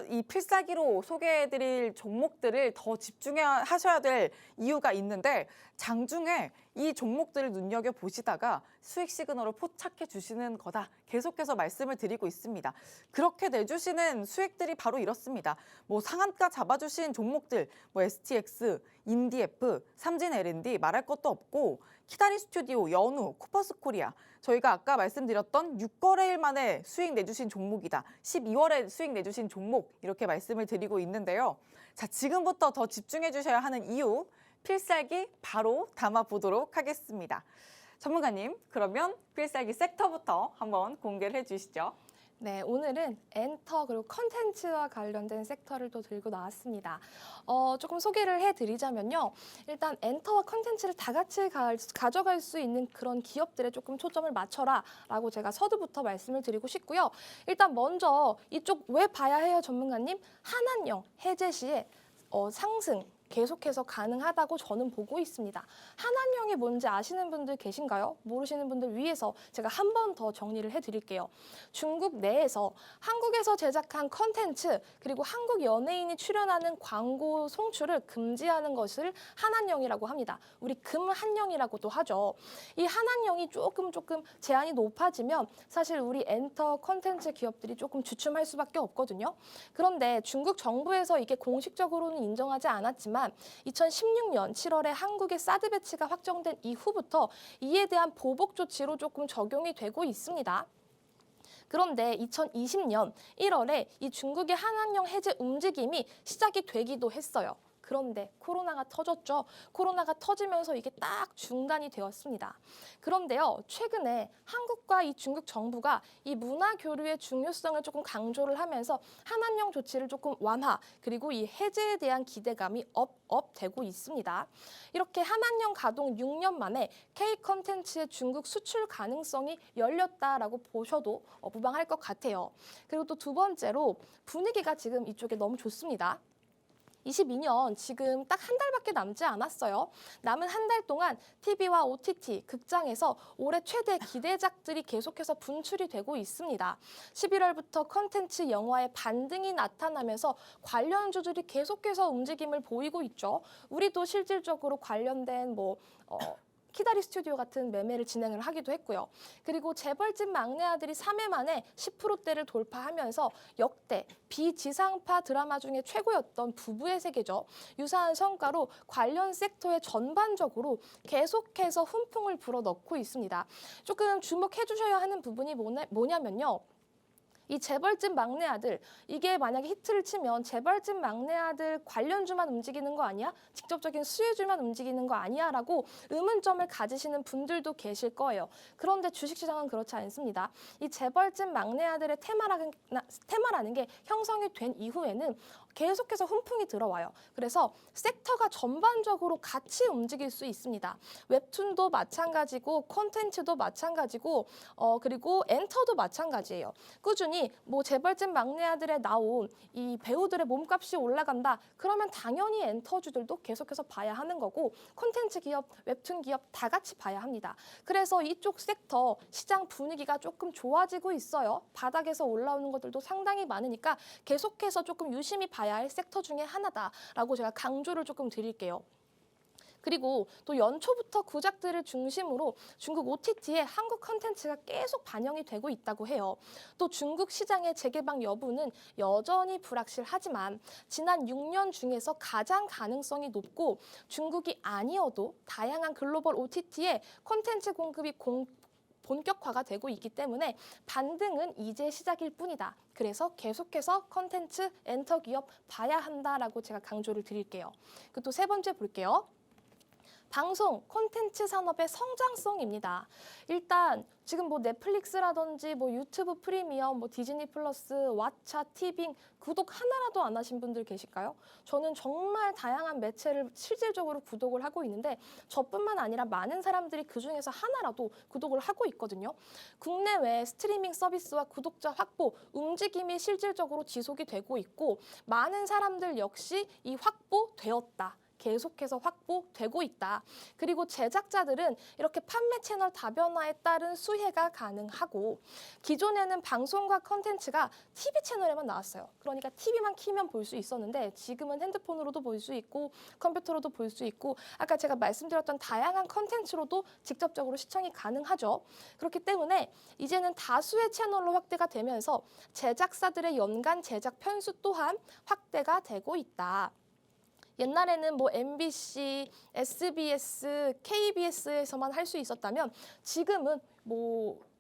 이 필살기로 소개해드릴 종목들을 더 집중하셔야 될 이유가 있는데 장중에 이 종목들을 눈여겨보시다가 수익 시그널을 포착해 주시는 거다. 계속해서 말씀을 드리고 있습니다. 그렇게 내주시는 수익들이 바로 이렇습니다. 상한가 잡아주신 종목들, STX, 인디F, 삼진 L&D 말할 것도 없고 키다리 스튜디오, 연우, 코퍼스 코리아 저희가 아까 말씀드렸던 6거래일 만에 수익 내주신 종목이다. 12월에 수익 내주신 종목 이렇게 말씀을 드리고 있는데요. 자, 지금부터 더 집중해 주셔야 하는 이유 필살기 바로 담아보도록 하겠습니다. 전문가님, 그러면 필살기 섹터부터 한번 공개를 해주시죠. 네, 오늘은 엔터 그리고 컨텐츠와 관련된 섹터를 또 들고 나왔습니다. 조금 소개를 해드리자면요. 일단 엔터와 컨텐츠를 다 같이 가져갈 수 있는 그런 기업들에 조금 초점을 맞춰라 라고 제가 서두부터 말씀을 드리고 싶고요. 일단 먼저 이쪽 왜 봐야 해요, 전문가님? 한한령 해제 시에 상승 계속해서 가능하다고 저는 보고 있습니다. 한한령이 뭔지 아시는 분들 계신가요? 모르시는 분들 위해서 제가 한 번 더 정리를 해드릴게요. 중국 내에서 한국에서 제작한 컨텐츠 그리고 한국 연예인이 출연하는 광고 송출을 금지하는 것을 한한령이라고 합니다. 우리 금한령이라고도 하죠. 이 한한령이 조금 제한이 높아지면 사실 우리 엔터 컨텐츠 기업들이 조금 주춤할 수밖에 없거든요. 그런데 중국 정부에서 이게 공식적으로는 인정하지 않았지만 2016년 7월에 한국의 사드 배치가 확정된 이후부터 이에 대한 보복 조치로 조금 적용이 되고 있습니다. 그런데 2020년 1월에 이 중국의 한한령 해제 움직임이 시작이 되기도 했어요. 그런데 코로나가 터졌죠. 코로나가 터지면서 이게 딱 중단이 되었습니다. 그런데요, 최근에 한국과 이 중국 정부가 이 문화 교류의 중요성을 조금 강조를 하면서 한한령 조치를 조금 완화, 그리고 이 해제에 대한 기대감이 업되고 있습니다. 이렇게 한한령 가동 6년 만에 K 컨텐츠의 중국 수출 가능성이 열렸다라고 보셔도 무방할 것 같아요. 그리고 또 두 번째로 분위기가 지금 이쪽에 너무 좋습니다. 22년 지금 딱 한 달밖에 남지 않았어요. 남은 한 달 동안 TV와 OTT, 극장에서 올해 최대 기대작들이 계속해서 분출이 되고 있습니다. 11월부터 컨텐츠 영화의 반등이 나타나면서 관련주들이 계속해서 움직임을 보이고 있죠. 우리도 실질적으로 관련된 키다리 스튜디오 같은 매매를 진행을 하기도 했고요. 그리고 재벌집 막내 아들이 3회 만에 10%대를 돌파하면서 역대 비지상파 드라마 중에 최고였던 부부의 세계죠. 유사한 성과로 관련 섹터에 전반적으로 계속해서 훈풍을 불어넣고 있습니다. 조금 주목해 주셔야 하는 부분이 뭐냐면요. 이 재벌집 막내 아들, 이게 만약에 히트를 치면 재벌집 막내 아들 관련주만 움직이는 거 아니야? 직접적인 수혜주만 움직이는 거 아니야? 라고 의문점을 가지시는 분들도 계실 거예요. 그런데 주식시장은 그렇지 않습니다. 이 재벌집 막내 아들의 테마라는 게 형성이 된 이후에는 계속해서 훈풍이 들어와요. 그래서 섹터가 전반적으로 같이 움직일 수 있습니다. 웹툰도 마찬가지고 콘텐츠도 마찬가지고 그리고 엔터도 마찬가지예요. 꾸준히 재벌집 막내 아들에 나온 이 배우들의 몸값이 올라간다. 그러면 당연히 엔터주들도 계속해서 봐야 하는 거고 콘텐츠 기업, 웹툰 기업 다 같이 봐야 합니다. 그래서 이쪽 섹터 시장 분위기가 조금 좋아지고 있어요. 바닥에서 올라오는 것들도 상당히 많으니까 계속해서 조금 유심히 봐야 할 섹터 중에 하나다라고 제가 강조를 조금 드릴게요. 그리고 또 연초부터 구작들을 중심으로 중국 OTT에 한국 컨텐츠가 계속 반영이 되고 있다고 해요. 또 중국 시장의 재개방 여부는 여전히 불확실하지만 지난 6년 중에서 가장 가능성이 높고 중국이 아니어도 다양한 글로벌 OTT에 컨텐츠 공급이 본격화가 되고 있기 때문에 반등은 이제 시작일 뿐이다. 그래서 계속해서 컨텐츠 엔터 기업 봐야 한다라고 제가 강조를 드릴게요. 그리고 또 세 번째 볼게요. 방송, 콘텐츠 산업의 성장성입니다. 일단 지금 넷플릭스라든지 유튜브 프리미엄, 디즈니 플러스, 왓챠, 티빙 구독 하나라도 안 하신 분들 계실까요? 저는 정말 다양한 매체를 실질적으로 구독을 하고 있는데 저뿐만 아니라 많은 사람들이 그중에서 하나라도 구독을 하고 있거든요. 국내외 스트리밍 서비스와 구독자 확보 움직임이 실질적으로 지속이 되고 있고 많은 사람들 역시 이 확보되었다. 계속해서 확보되고 있다. 그리고 제작자들은 이렇게 판매 채널 다변화에 따른 수혜가 가능하고 기존에는 방송과 컨텐츠가 TV 채널에만 나왔어요. 그러니까 TV만 키면 볼 수 있었는데 지금은 핸드폰으로도 볼 수 있고 컴퓨터로도 볼 수 있고 아까 제가 말씀드렸던 다양한 컨텐츠로도 직접적으로 시청이 가능하죠. 그렇기 때문에 이제는 다수의 채널로 확대가 되면서 제작사들의 연간 제작 편수 또한 확대가 되고 있다. 옛날에는 MBC, SBS, KBS에서만 할 수 있었다면 지금은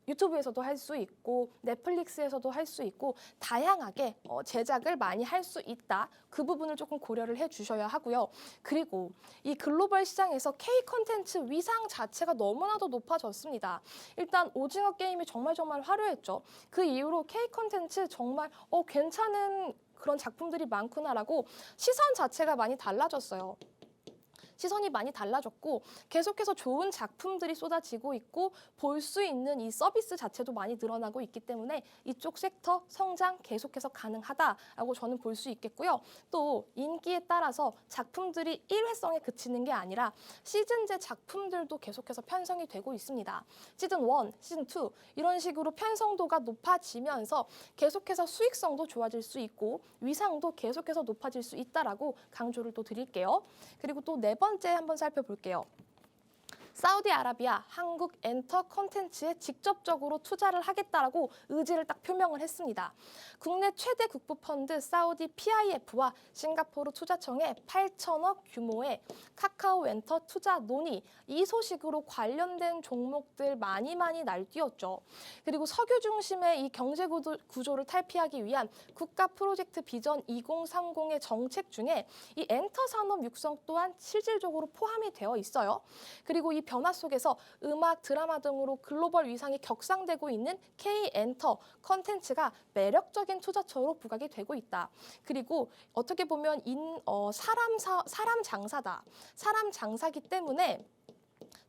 유튜브에서도 할 수 있고 넷플릭스에서도 할 수 있고 다양하게 제작을 많이 할 수 있다. 그 부분을 조금 고려를 해주셔야 하고요. 그리고 이 글로벌 시장에서 K 콘텐츠 위상 자체가 너무나도 높아졌습니다. 일단 오징어 게임이 정말 화려했죠. 그 이후로 K 콘텐츠 정말 괜찮은 그런 작품들이 많구나라고 시선 자체가 많이 달라졌어요. 시선이 많이 달라졌고 계속해서 좋은 작품들이 쏟아지고 있고 볼 수 있는 이 서비스 자체도 많이 늘어나고 있기 때문에 이쪽 섹터 성장 계속해서 가능하다라고 저는 볼 수 있겠고요. 또 인기에 따라서 작품들이 일회성에 그치는 게 아니라 시즌제 작품들도 계속해서 편성이 되고 있습니다. 시즌 1, 시즌 2 이런 식으로 편성도가 높아지면서 계속해서 수익성도 좋아질 수 있고 위상도 계속해서 높아질 수 있다라고 강조를 또 드릴게요. 그리고 또 네 번째 한번 살펴볼게요. 사우디아라비아 한국 엔터 콘텐츠에 직접적으로 투자를 하겠다라고 의지를 딱 표명을 했습니다. 국내 최대 국부 펀드 사우디 PIF와 싱가포르 투자청의 8천억 규모의 카카오 엔터 투자 논의 이 소식으로 관련된 종목들 많이 날뛰었죠. 그리고 석유 중심의 이 경제 구조를 탈피하기 위한 국가 프로젝트 비전 2030의 정책 중에 이 엔터 산업 육성 또한 실질적으로 포함이 되어 있어요. 그리고 이 변화 속에서 음악, 드라마 등으로 글로벌 위상이 격상되고 있는 K-엔터 컨텐츠가 매력적인 투자처로 부각이 되고 있다. 그리고 어떻게 보면 사람 장사다. 사람 장사기 때문에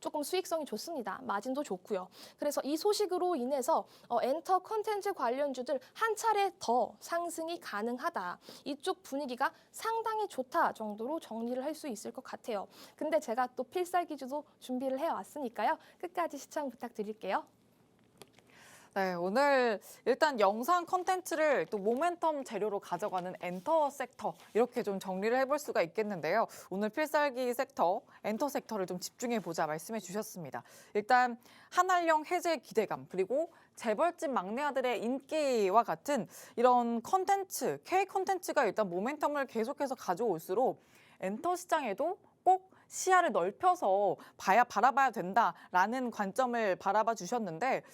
조금 수익성이 좋습니다. 마진도 좋고요. 그래서 이 소식으로 인해서 엔터 컨텐츠 관련주들 한 차례 더 상승이 가능하다. 이쪽 분위기가 상당히 좋다 정도로 정리를 할 수 있을 것 같아요. 근데 제가 또 필살기주도 준비를 해왔으니까요. 끝까지 시청 부탁드릴게요. 네, 오늘 일단 영상 컨텐츠를 또 모멘텀 재료로 가져가는 엔터 섹터 이렇게 좀 정리를 해볼 수가 있겠는데요. 오늘 필살기 섹터, 엔터 섹터를 좀 집중해보자 말씀해 주셨습니다. 일단 한알령 해제 기대감 그리고 재벌집 막내 아들의 인기와 같은 이런 컨텐츠, K 컨텐츠가 일단 모멘텀을 계속해서 가져올수록 엔터 시장에도 꼭 시야를 넓혀서 바라봐야 된다라는 관점을 바라봐 주셨는데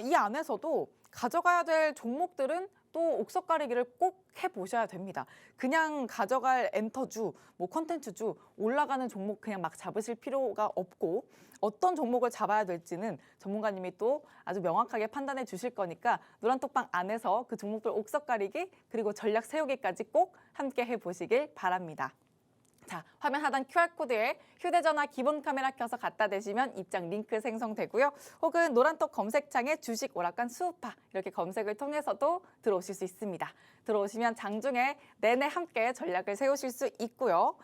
이 안에서도 가져가야 될 종목들은 또 옥석 가리기를 꼭 해보셔야 됩니다. 그냥 가져갈 엔터주, 뭐 콘텐츠주 올라가는 종목 그냥 막 잡으실 필요가 없고 어떤 종목을 잡아야 될지는 전문가님이 또 아주 명확하게 판단해 주실 거니까 노란톡방 안에서 그 종목들 옥석 가리기 그리고 전략 세우기까지 꼭 함께 해보시길 바랍니다. 자, 화면 하단 QR코드에 휴대전화 기본 카메라 켜서 갖다 대시면 입장 링크 생성되고요. 혹은 노란톡 검색창에 주식 오락관 수우파 이렇게 검색을 통해서도 들어오실 수 있습니다. 들어오시면 장중에 내내 함께 전략을 세우실 수 있고요.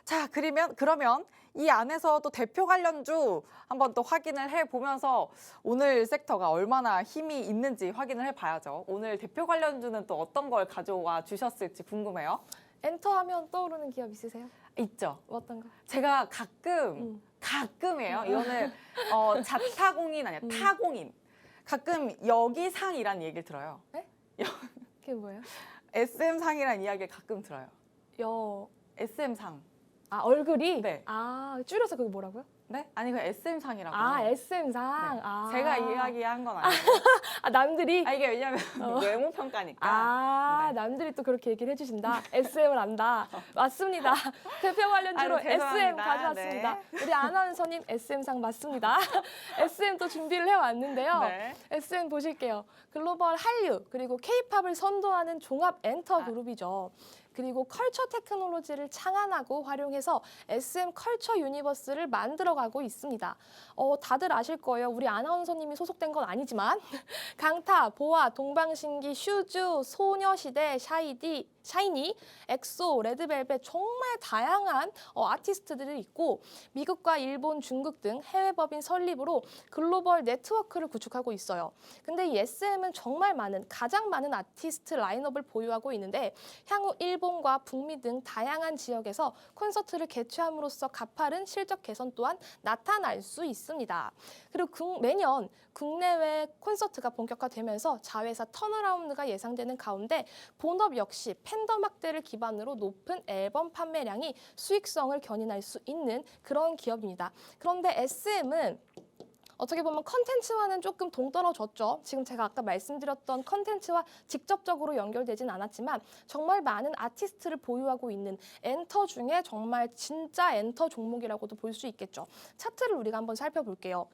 자, 그러면 이 안에서 또 대표 관련주 한번 또 확인을 해보면서 오늘 섹터가 얼마나 힘이 있는지 확인을 해봐야죠. 오늘 대표 관련주는 또 어떤 걸 가져와 주셨을지 궁금해요. 엔터하면 떠오르는 기업 있으세요? 있죠. 어떤 거? 제가 가끔이에요. 이거는 자타공인 아니야, 타공인. 가끔 여기상이라는 얘기를 들어요. 네? 그게 뭐예요? SM상이라는 이야기를 가끔 들어요. SM상. 아, 얼굴이? 네. 아, 줄여서 그게 뭐라고요? 네? 아니, 그 SM상이라고. 아, SM상. 네. 아. 제가 이야기한 건 아니에요. 아, 남들이? 이게 왜냐면 외모 평가니까. 아, 네. 남들이 또 그렇게 얘기를 해주신다. SM을 안다. 맞습니다. 대표 관련주로 아유, 죄송합니다. SM 가져왔습니다. 네. 우리 아나운서님 SM상 맞습니다. SM 또 준비를 해왔는데요. 네. SM 보실게요. 글로벌 한류 그리고 K-팝을 선도하는 종합 엔터 그룹이죠. 그리고 컬처 테크놀로지를 창안하고 활용해서 SM 컬처 유니버스를 만들어가고 있습니다. 다들 아실 거예요. 우리 아나운서님이 소속된 건 아니지만 강타, 보아, 동방신기, 슈즈, 소녀시대, 샤이니, 엑소, 레드벨벳 정말 다양한 아티스트들이 있고 미국과 일본, 중국 등 해외 법인 설립으로 글로벌 네트워크를 구축하고 있어요. 근데 이 SM은 정말 가장 많은 아티스트 라인업을 보유하고 있는데 향후 일본과 북미 등 다양한 지역에서 콘서트를 개최함으로써 가파른 실적 개선 또한 나타날 수 있습니다. 그리고 매년 국내외 콘서트가 본격화되면서 자회사 턴어라운드가 예상되는 가운데 본업 역시 팬덤 확대를 기반으로 높은 앨범 판매량이 수익성을 견인할 수 있는 그런 기업입니다. 그런데 SM은 어떻게 보면 컨텐츠와는 조금 동떨어졌죠. 지금 제가 아까 말씀드렸던 컨텐츠와 직접적으로 연결되진 않았지만 정말 많은 아티스트를 보유하고 있는 엔터 중에 정말 진짜 엔터 종목이라고도 볼 수 있겠죠. 차트를 우리가 한번 살펴볼게요.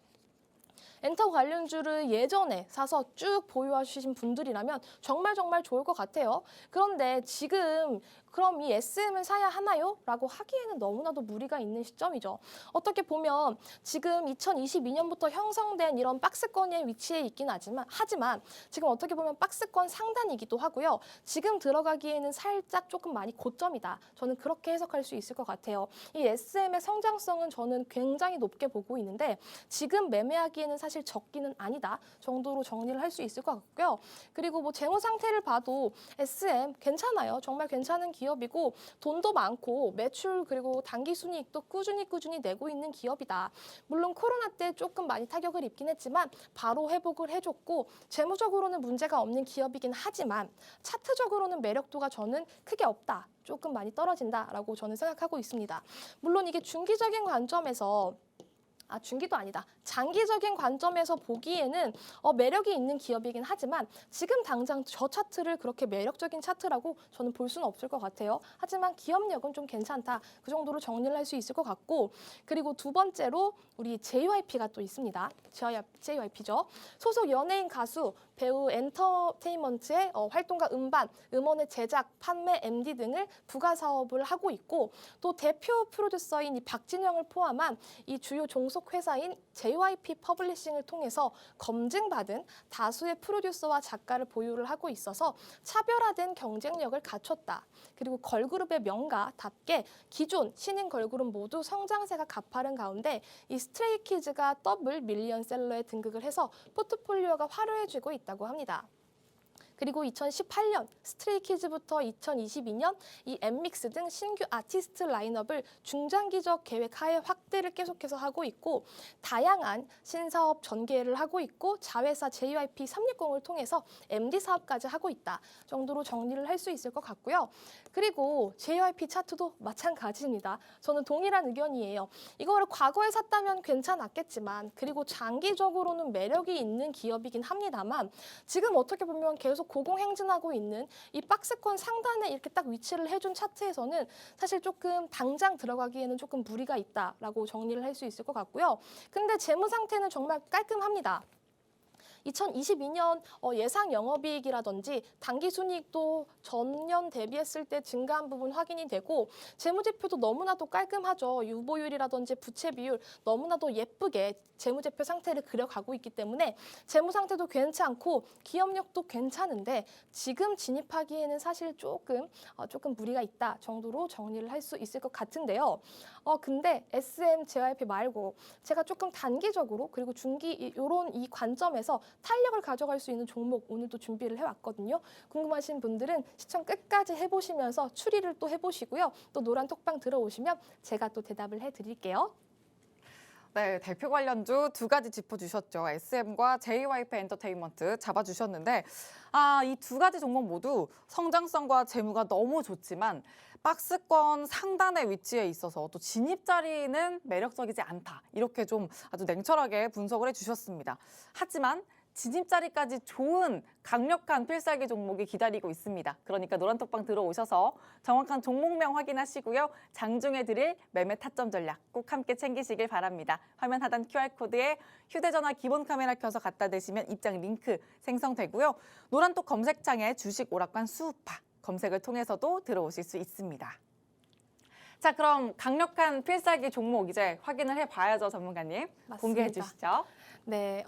엔터 관련주를 예전에 사서 쭉 보유하신 분들이라면 정말 좋을 것 같아요. 그런데 지금 그럼 이 SM을 사야 하나요? 라고 하기에는 너무나도 무리가 있는 시점이죠. 어떻게 보면 지금 2022년부터 형성된 이런 박스권의 위치에 있긴 하지만 지금 어떻게 보면 박스권 상단이기도 하고요. 지금 들어가기에는 살짝 조금 많이 고점이다. 저는 그렇게 해석할 수 있을 것 같아요. 이 SM의 성장성은 저는 굉장히 높게 보고 있는데 지금 매매하기에는 사실 적기는 아니다 정도로 정리를 할 수 있을 것 같고요. 그리고 뭐 재무 상태를 봐도 SM 괜찮아요. 정말 괜찮은 기업이고 돈도 많고 매출 그리고 단기 순이익도 꾸준히 내고 있는 기업이다. 물론 코로나 때 조금 많이 타격을 입긴 했지만 바로 회복을 해줬고 재무적으로는 문제가 없는 기업이긴 하지만 차트적으로는 매력도가 저는 크게 없다. 조금 많이 떨어진다라고 저는 생각하고 있습니다. 물론 이게 중기적인 관점에서 중기도 아니다. 장기적인 관점에서 보기에는 매력이 있는 기업이긴 하지만 지금 당장 저 차트를 그렇게 매력적인 차트라고 저는 볼 수는 없을 것 같아요. 하지만 기업력은 좀 괜찮다. 그 정도로 정리를 할 수 있을 것 같고 그리고 두 번째로 우리 JYP가 또 있습니다. JYP죠. 소속 연예인 가수, 배우, 엔터테인먼트의 활동가 음반, 음원의 제작, 판매, MD 등을 부가 사업을 하고 있고 또 대표 프로듀서인 이 박진영을 포함한 이 주요 종속 소속 회사인 JYP 퍼블리싱을 통해서 검증받은 다수의 프로듀서와 작가를 보유를 하고 있어서 차별화된 경쟁력을 갖췄다. 그리고 걸그룹의 명가답게 기존 신인 걸그룹 모두 성장세가 가파른 가운데 이 스트레이키즈가 더블 밀리언셀러에 등극을 해서 포트폴리오가 화려해지고 있다고 합니다. 그리고 2018년 스트레이키즈부터 2022년 이 엠믹스 등 신규 아티스트 라인업을 중장기적 계획 하에 확대를 계속해서 하고 있고 다양한 신사업 전개를 하고 있고 자회사 JYP 360을 통해서 MD 사업까지 하고 있다 정도로 정리를 할 수 있을 것 같고요. 그리고 JYP 차트도 마찬가지입니다. 저는 동일한 의견이에요. 이거를 과거에 샀다면 괜찮았겠지만 그리고 장기적으로는 매력이 있는 기업이긴 합니다만 지금 어떻게 보면 계속 고공행진하고 있는 이 박스권 상단에 이렇게 딱 위치를 해준 차트에서는 사실 조금 당장 들어가기에는 조금 무리가 있다라고 정리를 할 수 있을 것 같고요. 근데 재무 상태는 정말 깔끔합니다. 2022년 예상 영업이익이라든지 당기순이익도 전년 대비했을 때 증가한 부분 확인이 되고 재무제표도 너무나도 깔끔하죠. 유보율이라든지 부채 비율 너무나도 예쁘게 재무제표 상태를 그려가고 있기 때문에 재무 상태도 괜찮고 기업력도 괜찮은데 지금 진입하기에는 사실 조금 무리가 있다 정도로 정리를 할 수 있을 것 같은데요. 근데 SM, JYP 말고 제가 조금 단기적으로 그리고 중기 이런 이 관점에서 탄력을 가져갈 수 있는 종목 오늘도 준비를 해왔거든요. 궁금하신 분들은 시청 끝까지 해보시면서 추리를 또 해보시고요. 또 노란 톡방 들어오시면 제가 또 대답을 해드릴게요. 네, 대표 관련주 두 가지 짚어주셨죠. SM과 JYP 엔터테인먼트 잡아주셨는데 이 두 가지 종목 모두 성장성과 재무가 너무 좋지만 박스권 상단의 위치에 있어서 또 진입 자리는 매력적이지 않다. 이렇게 좀 아주 냉철하게 분석을 해주셨습니다. 하지만 진입 자리까지 좋은 강력한 필살기 종목이 기다리고 있습니다. 그러니까 노란톡방 들어오셔서 정확한 종목명 확인하시고요. 장중에 드릴 매매 타점 전략 꼭 함께 챙기시길 바랍니다. 화면 하단 QR코드에 휴대전화 기본 카메라 켜서 갖다 대시면 입장 링크 생성되고요. 노란톡 검색창에 주식 오락관 수우파 검색을 통해서도 들어오실 수 있습니다. 자, 그럼 강력한 필살기 종목 이제 확인을 해봐야죠, 전문가님. 맞습니다. 공개해 주시죠. 네,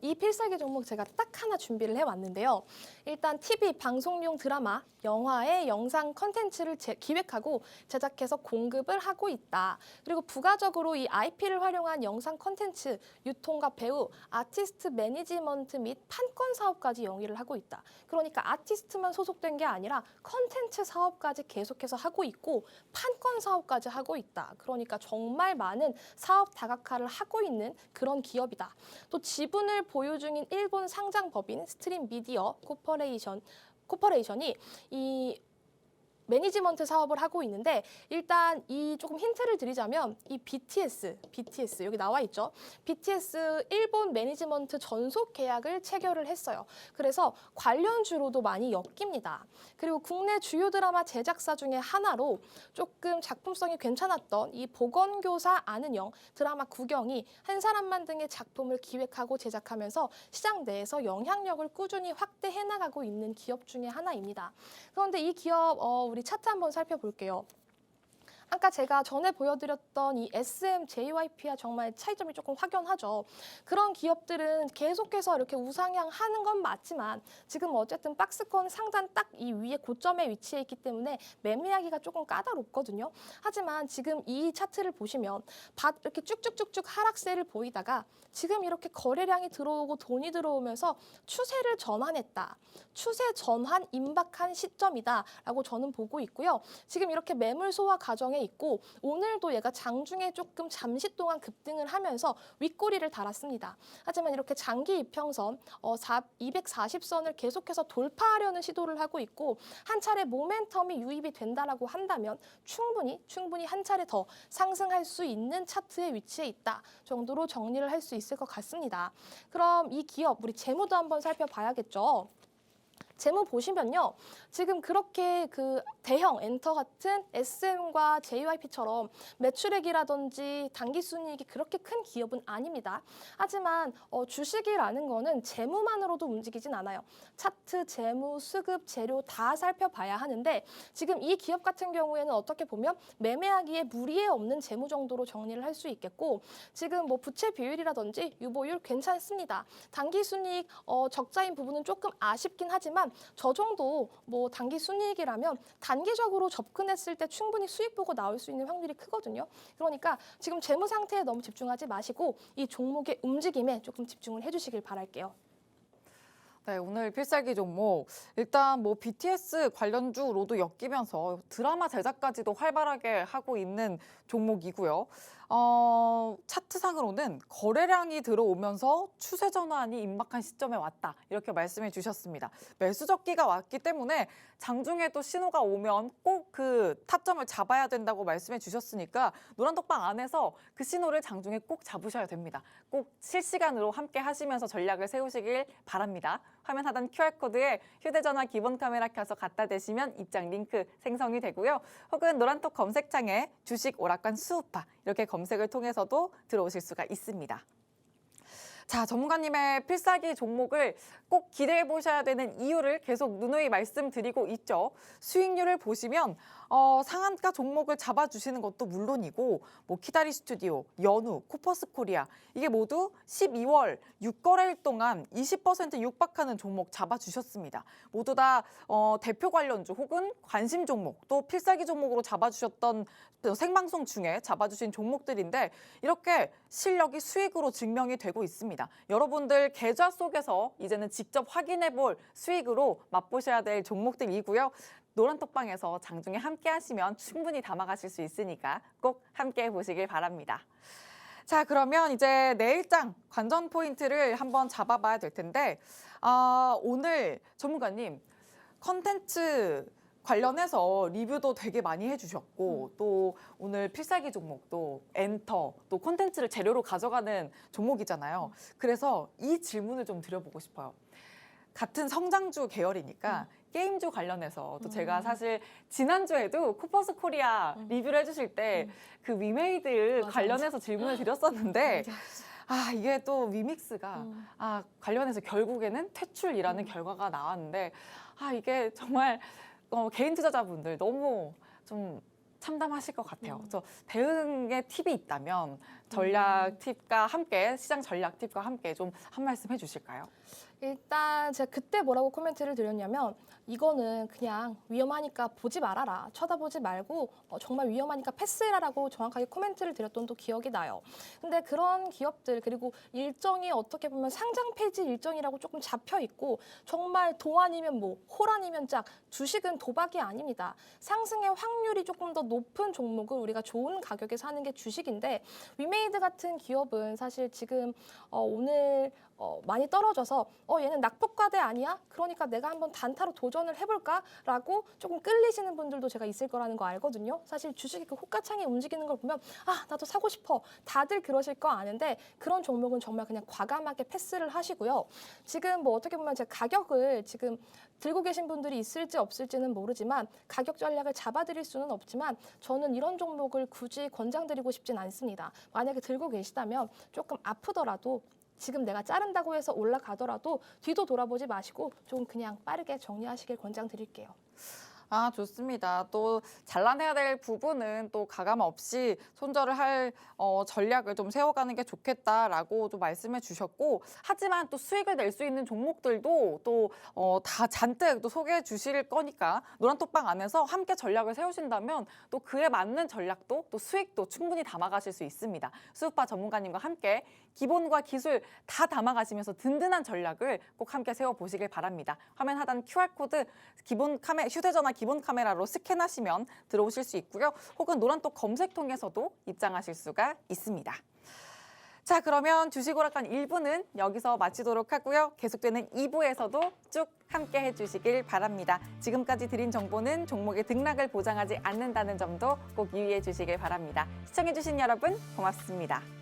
이 필살기 종목 제가 딱 하나 준비를 해왔는데요. 일단 TV 방송용 드라마, 영화의 영상 컨텐츠를 기획하고 제작해서 공급을 하고 있다. 그리고 부가적으로 이 IP를 활용한 영상 컨텐츠, 유통과 배우, 아티스트 매니지먼트 및 판권 사업까지 영위를 하고 있다. 그러니까 아티스트만 소속된 게 아니라 컨텐츠 사업까지 계속해서 하고 있고 판권 사업까지 하고 있다. 그러니까 정말 많은 사업 다각화를 하고 있는 그런 기업이다. 또 지분을 보유 중인 일본 상장 법인 스트림 미디어 코퍼레이션이 이 매니지먼트 사업을 하고 있는데 일단 이 조금 힌트를 드리자면 이 BTS 여기 나와 있죠. BTS 일본 매니지먼트 전속 계약을 체결을 했어요. 그래서 관련주로도 많이 엮입니다. 그리고 국내 주요 드라마 제작사 중에 하나로 조금 작품성이 괜찮았던 이 보건교사 아는 영 드라마 구경이 한 사람만 등의 작품을 기획하고 제작하면서 시장 내에서 영향력을 꾸준히 확대해 나가고 있는 기업 중에 하나입니다. 그런데 이 기업 우리 차트 한번 살펴볼게요. 아까 제가 전에 보여드렸던 이 SM, JYP와 정말 차이점이 조금 확연하죠. 그런 기업들은 계속해서 이렇게 우상향하는 건 맞지만 지금 어쨌든 박스권 상단 딱 이 위에 고점에 위치해 있기 때문에 매매하기가 조금 까다롭거든요. 하지만 지금 이 차트를 보시면 이렇게 쭉쭉쭉쭉 하락세를 보이다가 지금 이렇게 거래량이 들어오고 돈이 들어오면서 추세를 전환했다. 추세 전환 임박한 시점이다라고 저는 보고 있고요. 지금 이렇게 매물 소화 과정에 있고 오늘도 얘가 장중에 조금 잠시 동안 급등을 하면서 윗꼬리를 달았습니다. 하지만 이렇게 장기 이평선 240선을 계속해서 돌파하려는 시도를 하고 있고 한 차례 모멘텀이 유입이 된다라고 한다면 충분히 한 차례 더 상승할 수 있는 차트의 위치에 있다 정도로 정리를 할 수 있을 것 같습니다. 그럼 이 기업 우리 재무도 한번 살펴봐야겠죠. 재무 보시면요. 지금 그렇게 그 대형 엔터 같은 SM과 JYP처럼 매출액이라든지 당기순이익이 그렇게 큰 기업은 아닙니다. 하지만 주식이라는 거는 재무만으로도 움직이진 않아요. 차트, 재무, 수급, 재료 다 살펴봐야 하는데 지금 이 기업 같은 경우에는 어떻게 보면 매매하기에 무리에 없는 재무 정도로 정리를 할 수 있겠고 지금 뭐 부채 비율이라든지 유보율 괜찮습니다. 당기순이익 적자인 부분은 조금 아쉽긴 하지만 저 정도 뭐 당기순이익이라면 단기적으로 접근했을 때 충분히 수익 보고 나올 수 있는 확률이 크거든요. 그러니까 지금 재무 상태에 너무 집중하지 마시고 이 종목의 움직임에 조금 집중을 해주시길 바랄게요. 네, 오늘 필살기 종목 일단 뭐 BTS 관련주로도 엮이면서 드라마 제작까지도 활발하게 하고 있는 종목이고요. 차트상으로는 거래량이 들어오면서 추세 전환이 임박한 시점에 왔다 이렇게 말씀해 주셨습니다. 매수 적기가 왔기 때문에 장중에도 신호가 오면 꼭 그 타점을 잡아야 된다고 말씀해 주셨으니까 노란톡방 안에서 그 신호를 장중에 꼭 잡으셔야 됩니다. 꼭 실시간으로 함께 하시면서 전략을 세우시길 바랍니다. 화면 하단 QR코드에 휴대전화 기본 카메라 켜서 갖다 대시면 입장 링크 생성이 되고요. 혹은 노란톡 검색창에 주식 오락관 수우파 이렇게 검색을 통해서도 들어오실 수가 있습니다. 자, 전문가님의 필살기 종목을 꼭 기대해 보셔야 되는 이유를 계속 누누이 말씀드리고 있죠. 수익률을 보시면 상한가 종목을 잡아주시는 것도 물론이고 뭐 키다리 스튜디오, 연우, 코퍼스 코리아 이게 모두 12월 6거래일 동안 20% 육박하는 종목 잡아주셨습니다. 모두 다 대표 관련주 혹은 관심 종목 또 필살기 종목으로 잡아주셨던 생방송 중에 잡아주신 종목들인데 이렇게 실력이 수익으로 증명이 되고 있습니다. 여러분들 계좌 속에서 이제는 직접 확인해 볼 수익으로 맛보셔야 될 종목들이고요. 노란톡방에서 장중에 함께 하시면 충분히 담아가실 수 있으니까 꼭 함께 보시길 바랍니다. 자, 그러면 이제 내일장 관전 포인트를 한번 잡아봐야 될 텐데 오늘 전문가님 컨텐츠 관련해서 리뷰도 되게 많이 해주셨고 또 오늘 필살기 종목도 엔터 또 콘텐츠를 재료로 가져가는 종목이잖아요. 그래서 이 질문을 좀 드려보고 싶어요. 같은 성장주 계열이니까 게임주 관련해서 또 제가 사실 지난주에도 코퍼스 코리아 리뷰를 해주실 때 그 위메이드 관련해서 질문을 드렸었는데 이게 또 위믹스가 관련해서 결국에는 퇴출이라는 결과가 나왔는데 이게 정말 개인 투자자분들 너무 좀 참담하실 것 같아요. 그래서 대응의 팁이 있다면 전략 팁과 함께 시장 전략 팁과 함께 좀 한 말씀 해주실까요? 일단 제가 그때 뭐라고 코멘트를 드렸냐면 이거는 그냥 위험하니까 보지 말아라. 쳐다보지 말고 정말 위험하니까 패스해라라고 정확하게 코멘트를 드렸던 또 기억이 나요. 근데 그런 기업들 그리고 일정이 어떻게 보면 상장 폐지 일정이라고 조금 잡혀 있고 정말 도 아니면 뭐, 홀 아니면 짝, 주식은 도박이 아닙니다. 상승의 확률이 조금 더 높은 종목을 우리가 좋은 가격에 사는 게 주식인데 위메이드 같은 기업은 사실 지금 오늘 많이 떨어져서 얘는 낙폭과대 아니야? 그러니까 내가 한번 단타로 도전을 해볼까라고 조금 끌리시는 분들도 제가 있을 거라는 거 알거든요. 사실 주식이 그 호가창이 움직이는 걸 보면 나도 사고 싶어. 다들 그러실 거 아는데 그런 종목은 정말 그냥 과감하게 패스를 하시고요. 지금 뭐 어떻게 보면 제가 가격을 지금 들고 계신 분들이 있을지 없을지는 모르지만 가격 전략을 잡아드릴 수는 없지만 저는 이런 종목을 굳이 권장드리고 싶진 않습니다. 만약에 들고 계시다면 조금 아프더라도 지금 내가 자른다고 해서 올라가더라도 뒤도 돌아보지 마시고 좀 그냥 빠르게 정리하시길 권장드릴게요. 좋습니다. 또 잘라내야 될 부분은 또 가감 없이 손절을 할 전략을 좀 세워가는 게 좋겠다라고 좀 말씀해 주셨고 하지만 또 수익을 낼 수 있는 종목들도 또 다 잔뜩 또 소개해 주실 거니까 노란톡방 안에서 함께 전략을 세우신다면 또 그에 맞는 전략도 또 수익도 충분히 담아가실 수 있습니다. 수우파 전문가님과 함께 기본과 기술 다 담아가시면서 든든한 전략을 꼭 함께 세워보시길 바랍니다. 화면 하단 QR코드 휴대전화 기본 카메라로 스캔하시면 들어오실 수 있고요. 혹은 노란톡 검색통에서도 입장하실 수가 있습니다. 자, 그러면 주식오락관 1부는 여기서 마치도록 하고요. 계속되는 2부에서도 쭉 함께 해주시길 바랍니다. 지금까지 드린 정보는 종목의 등락을 보장하지 않는다는 점도 꼭 유의해 주시길 바랍니다. 시청해주신 여러분 고맙습니다.